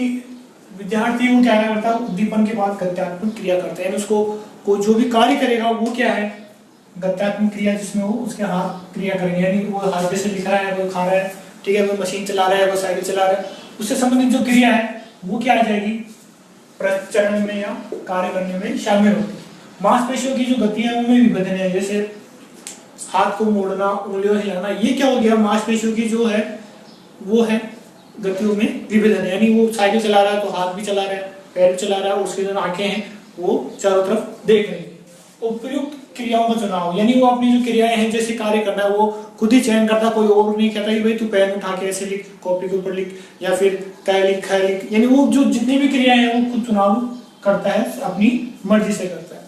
विद्यार्थी वो क्या करता है, उद्दीपन के बाद गत्यात्मक क्रिया करता है। यानी उसको जो भी कार्य करेगा वो क्या है, गत्यात्मक क्रिया, जिसमें वो उसके हाथ क्रिया करेंगे। यानी वो हाथ से लिख रहा है, वो खा रहा है, ठीक है, वो मशीन चला रहा है, वो साइकिल चला रहा है, उससे संबंधित जो क्रिया है वो क्या आ जाएगी, प्रचलन में या कार्य करने में शामिल होगी। मांसपेशियों की जो गति है उनमें विभेदन है, जैसे हाथ को मोड़ना, उंगलियों से हिलाना, ये क्या हो गया, मांसपेशियों की जो है वो है गतियों में विभेदन है। यानी वो साइकिल चला रहा है तो हाथ भी चला रहा है, पैर भी चला रहा है, उसके जो आंखें हैं वो चारों तरफ देख रही है। उपयुक्त क्रियाओं का चुनाव, यानी वो अपनी जो क्रियाएं हैं जैसे कार्य करना है वो खुद ही चयन करता, कोई और नहीं कहता कि भाई तू पेन उठा के ऐसे लिख, कॉपी के ऊपर लिख, या फिर कै लिख खै लिख। यानी वो जो जितनी भी क्रियाएं हैं वो खुद चुनाव करता है, अपनी मर्जी से करता है,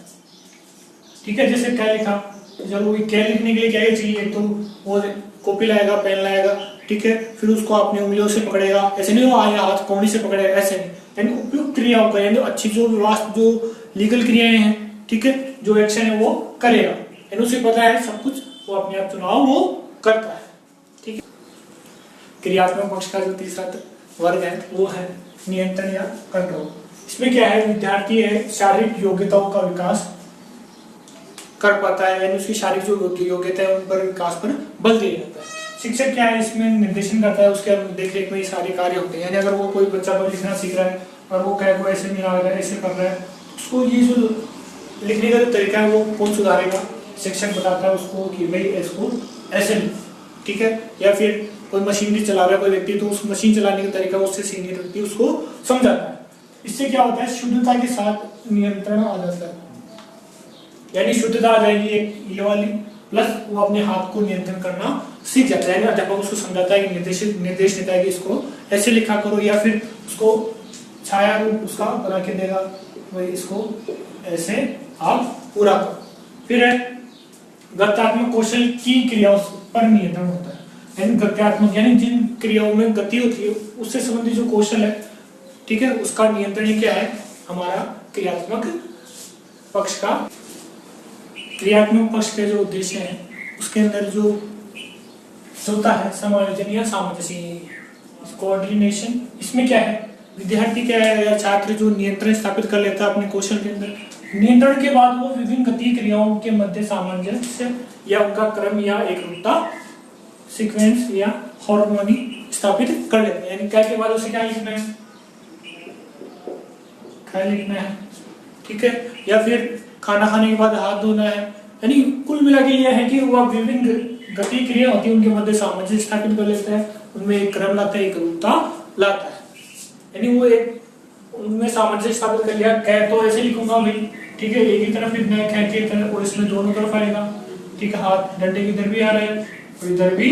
ठीक है। जैसे कै लिखा, चलो कै लिखने के लिए क्या चाहिए, एक तो वो कॉपी लाएगा, पेन लाएगा, ठीक है, फिर उसको अपनी उंगलियों से पकड़ेगा, ऐसे नहीं वो आया हाथ कौड़ी से पकड़ेगा, ऐसे नहीं। यानी उपयुक्त क्रियाओं का, यानी अच्छी जो वास्तव जो लीगल क्रियाएं हैं, ठीक है, जो एक्शन है वो करेगा, यानी उसे पता है सब कुछ, वो अपने आप चुनाव वो करता है, ठीक है। क्रियात्मक पक्ष का जो तीसरा वर्ग है वो है नियंत्रण या कंट्रोल। इसमें क्या है, विद्यार्थी है शारीरिक योग्यताओं का विकास कर पाता है, यानी उसकी शारीरिक जो योग्यता है उन पर विकास पर बल दिया जाता है। शिक्षक क्या है, इसमें निर्देशन करता है, उसके देखरेख में ये सारे कार्य होते हैं। यानी अगर वो कोई बच्चा को लिखना सीख रहा है और वो कहे को ऐसे नहीं आ रहा है, ऐसे कर रहा है, उसको ये जो लिखने का जो तरीका है वो कौन सुधारेगा, शिक्षक बताता है उसको कि भाई इसको ऐसे लिख, ठीक है। या फिर कोई मशीनरी चला रहा है कोई व्यक्ति, तो उस मशीन चलाने का तरीका उससे सीनियर व्यक्ति उसको समझाता है। इससे क्या होता है, शुद्धता के साथ नियंत्रण आ जाता है, यानी शुद्धता आ जाएगी एक ये वाली, प्लस वो अपने हाथ को नियंत्रण करना सीख जाता है। यानी अध्यापक उसको समझाता है कि निर्देश देता है कि इसको ऐसे लिखा करो, या फिर उसको छाया रूप उसका बना के देगा, वही इसको ऐसे आप पूरा करो। फिर है गत्यात्मक कौशल की क्रियाओं पर नियंत्रण होता है, यानी गत्यात्मक यानी जिन क्रियाओं में गति होती है उससे संबंधित जो कौशल है, ठीक है, उसका नियंत्रण क्या है, हमारा क्रियात्मक पक्ष का। क्रियात्मक पक्ष के जो उद्देश्य हैं उसके अंदर जो होता है समायोजन या सामंजस्य, कोऑर्डिनेशन। इसमें क्या है, विद्यार्थी क्या है या छात्र जो नियंत्रण स्थापित कर लेता है अपने कौशल के अंदर, नियंत्रण के बाद वो विभिन्न गति क्रियाओं के मध्य सामंजस्य या उनका क्रम या एकरूपता, सीक्वेंस या हार्मोनी स्थापित कर लेते हैं। यानी क्या के बाद उसे क्या लिखना है, क्या लिखना है, ठीक है, या फिर खाना खाने के बाद हाथ धोना है। यानी कुल मिला के यह है कि वह विभिन्न गति क्रिया होती है उनके मध्य सामंजस्य स्थापित कर लेता है, उनमें एक क्रम लाता है, एक रूपता लाता है। यानी वो एक उनमें सामंजस्य स्थापित कर लिया, कह तो ऐसे लिखूंगा भाई, ठीक है, एक ही तरफ लिखना है कह के तरफ, और इसमें दोनों तरफ आएगा, ठीक है, हाथ डंडे की इधर भी आ रहा है और इधर भी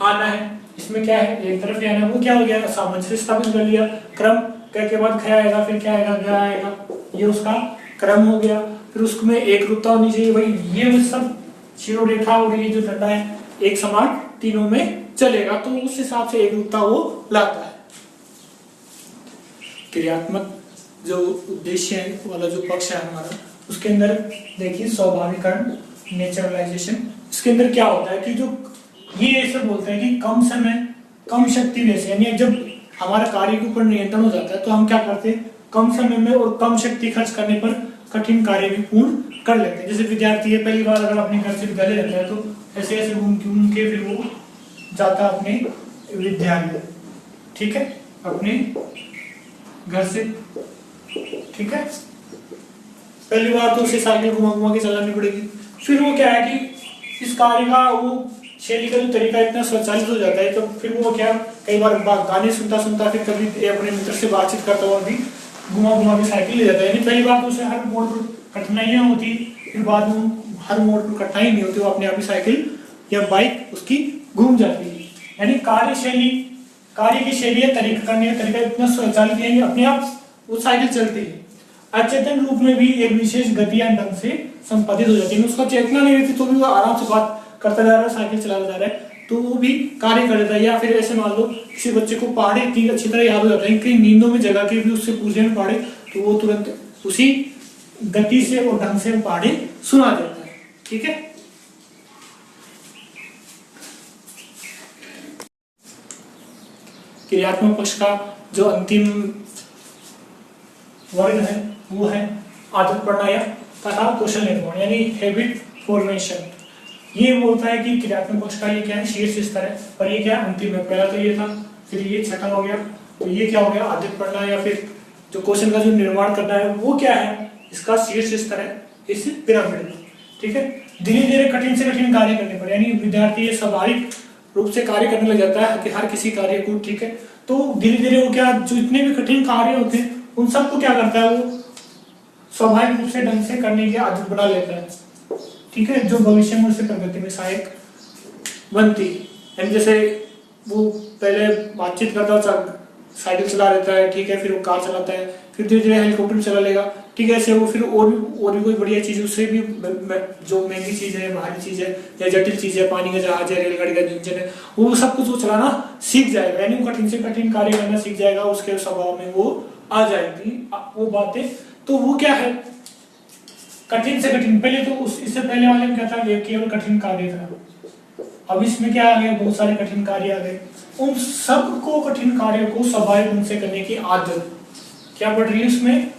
आना है, इसमें क्या है एक तरफ आना है, वो क्या हो गया, सामंजस्य स्थापित कर लिया। क्रम कह के बाद ख आएगा, फिर क्या आएगा, ग आएगा, ये उसका क्रम हो गया। फिर उसमें एक रूपता होनी चाहिए, भाई ये वो सब शिरोरेखा और ये जो डंडा है एक समान तीनों में चलेगा, तो उस हिसाब से एक रूपता वो लाता है। क्रियात्मक जो उद्देश्य है वाला जो पक्ष है हमारा, उसके अंदर देखिए स्वाभाविकरण, नेचुरलाइजेशन। इसके अंदर क्या होता है कि जो ये ऐसे बोलते हैं कि कम समय कम शक्ति वैसे, यानी जब हमारा कार्य के ऊपर नियंत्रण हो जाता है तो हम क्या करते हैं, कम समय में और कम शक्ति खर्च करने पर कठिन कार्य भी पूर्ण कर लेते हैं। जैसे विद्यार्थी है पहली बार अगर अपने घर से विद्यालय जाता है तो ऐसे ऐसे घूम के फिर वो जाता है अपने विद्यालय, ठीक है, अपने घर से, ठीक है। पहली बार तो उसे साइकिल घुमा घुमा के चलानी पड़ेगी। फिर वो क्या है कि इस कार्य का वो शैली का जो तरीका इतना स्वचालित हो जाता है, तो फिर वो क्या कई बार गाने सुनता सुनता फिर कभी अपने मित्र से बातचीत करता हुआ भी घुमा घुमा के साइकिल ले जाता है। यानी पहली बार तो उसे हर मोड़ पर कठिनाइयां होती, फिर बाद में हर मोड़ पर कठिनाई नहीं होती, वो अपने आप ही साइकिल या बाइक उसकी घूम जाती है। यानी कार्य की शैली या तरीका करने का तरीका इतना स्वचालित है कि अपने आप वो साइकिल चलती है। अचेतन रूप में भी एक विशेष गति या ढंग से संपादित हो जाती है। उसका चेतना नहीं रहती तो भी वो आराम से बात करता जा रहा है, साइकिल चलाता जा रहा है, तो वो भी कार्य कर देता है। या फिर ऐसे मान लो किसी बच्चे को पहाड़े इतनी अच्छी तरह याद हो जाता है कि नींदों में जगह के भी उससे पूछने में पहाड़े, तो वो तुरंत उसी गति से और ढंग से पहाड़े सुना देता है, ठीक है। क्रियात्मक पक्ष का जो अंतिम वर्ग है वो है आदत पड़ना या तथा कौशल निर्माण, यानी हैबिट फॉर्मेशन। ये बोलता है कि क्रियात्मक पक्ष का ये क्या है, शीर्ष स्तर है, पर ये क्या है, अंतिम है। पहला तो ये था, फिर ये छठा हो गया, तो ये क्या हो गया, आदत पड़ना या फिर जो कौशल का जो निर्माण करना है वो क्या है, इसका शीर्ष स्तर है इस पिरामिड में, ठीक है। धीरे धीरे कठिन से कठिन कार्य करने पड़े, यानी विद्यार्थी ये स्वाभाविक रूप से कार्य करने लग जाता है कि हर किसी कार्य को, ठीक है। तो धीरे धीरे वो क्या, जो इतने भी कठिन कार्य होते हैं उन सबको क्या करता है, वो स्वाभाविक रूप से ढंग से करने की आदत बना लेता है, ठीक है, जो भविष्य में उससे प्रगति में सहायक बनती है। जैसे वो पहले बातचीत करता साइकिल चला लेता है, ठीक है, फिर वो कार चलाता है, फिर धीरे धीरे हेलीकॉप्टर चला लेगा, ठीक है। ऐसे वो फिर और भी कोई बढ़िया चीज, उससे भी जो महंगी चीज है, भारी चीज है या जटिल चीज है, पानी का जहाज है, रेलगाड़ी का इंजन है, वो सब कुछ वो चलाना सीख जाएगा। यानी वो कठिन से कठिन कार्य करना सीख जाएगा, उसके स्वभाव में वो आ जाएगी वो बातें। तो वो क्या है, कठिन से कठिन, पहले तो इससे पहले वाले में क्या था, केवल कठिन कार्य था। अब इसमें क्या आ गया, बहुत सारे कठिन कार्य आ गए। उन सबको कठिन कार्य को स्वाभाविक ढंग से करने की आदत क्या बढ़ रही है, उसमें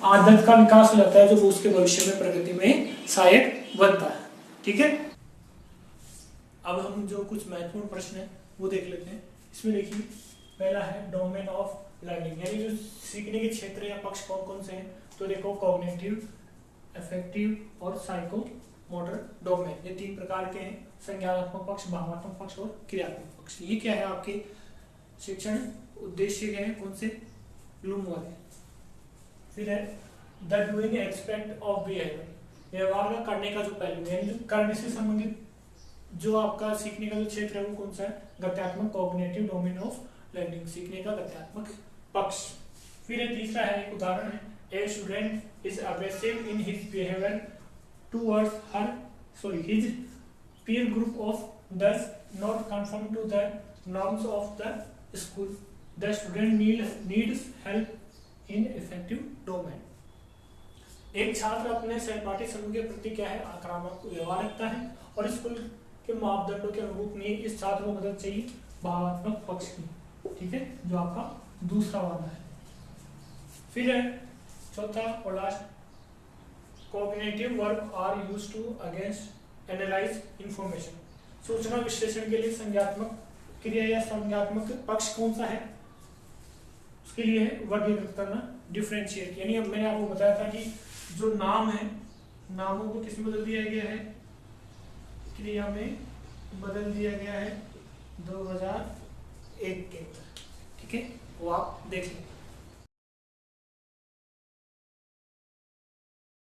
आदत का विकास हो जाता है, जो उसके भविष्य में प्रगति में सहायक बनता है, ठीक है। अब हम जो कुछ महत्वपूर्ण प्रश्न है वो देख लेते हैं। इसमें देखिए पहला है डोमेन ऑफ लर्निंग, यानी जो सीखने के क्षेत्र या पक्ष कौन कौन से हैं। तो देखो कॉग्निटिव, अफेक्टिव और साइको मोटर डोमेन, ये तीन प्रकार के हैं, संज्ञानात्मक पक्ष, भावनात्मक पक्ष और क्रियात्मक पक्ष। ये क्या है, आपके शिक्षण उद्देश्य क्या है, कौन से, ब्लूम वाले। फिर है the doing aspect of behaviour, व्यवहार का करने का जो पहलू है, करने से संबंधित जो आपका सीखने का जो क्षेत्र है वो कौन सा है, गत्यात्मक, कॉग्निटिव डोमेन ऑफ लर्निंग, सीखने का गत्यात्मक पक्ष। फिर तीसरा है, एक उदाहरण है, a student is aggressive in his behaviour towards his peer group of thus not conform to the norms of the school. The student needs help in effective domain. एक छात्र अपने सहपाठी समूह के प्रति क्या है, आक्रामक व्यवहार रखता है और स्कूल के मापदंडों के अनुरूप नहीं, इस छात्र को मदद चाहिए भावनात्मक पक्ष की, ठीक है, जो आपका दूसरा वाला है। फिर है चौथा और last, cognitive work are used to against analyse information, सूचना विश्लेषण के लिए संज्ञात्मक क्रिया या संज्ञात्मक पक्ष कौन सा है, उसके लिए है वर्गीकृत करना, डिफरेंशिएट। यानी अब मैंने आपको बताया था कि जो नाम है, नामों को किसमें बदल दिया गया है, क्रिया में बदल दिया गया है 2001 के अंदर, ठीक है, वो आप देख लें।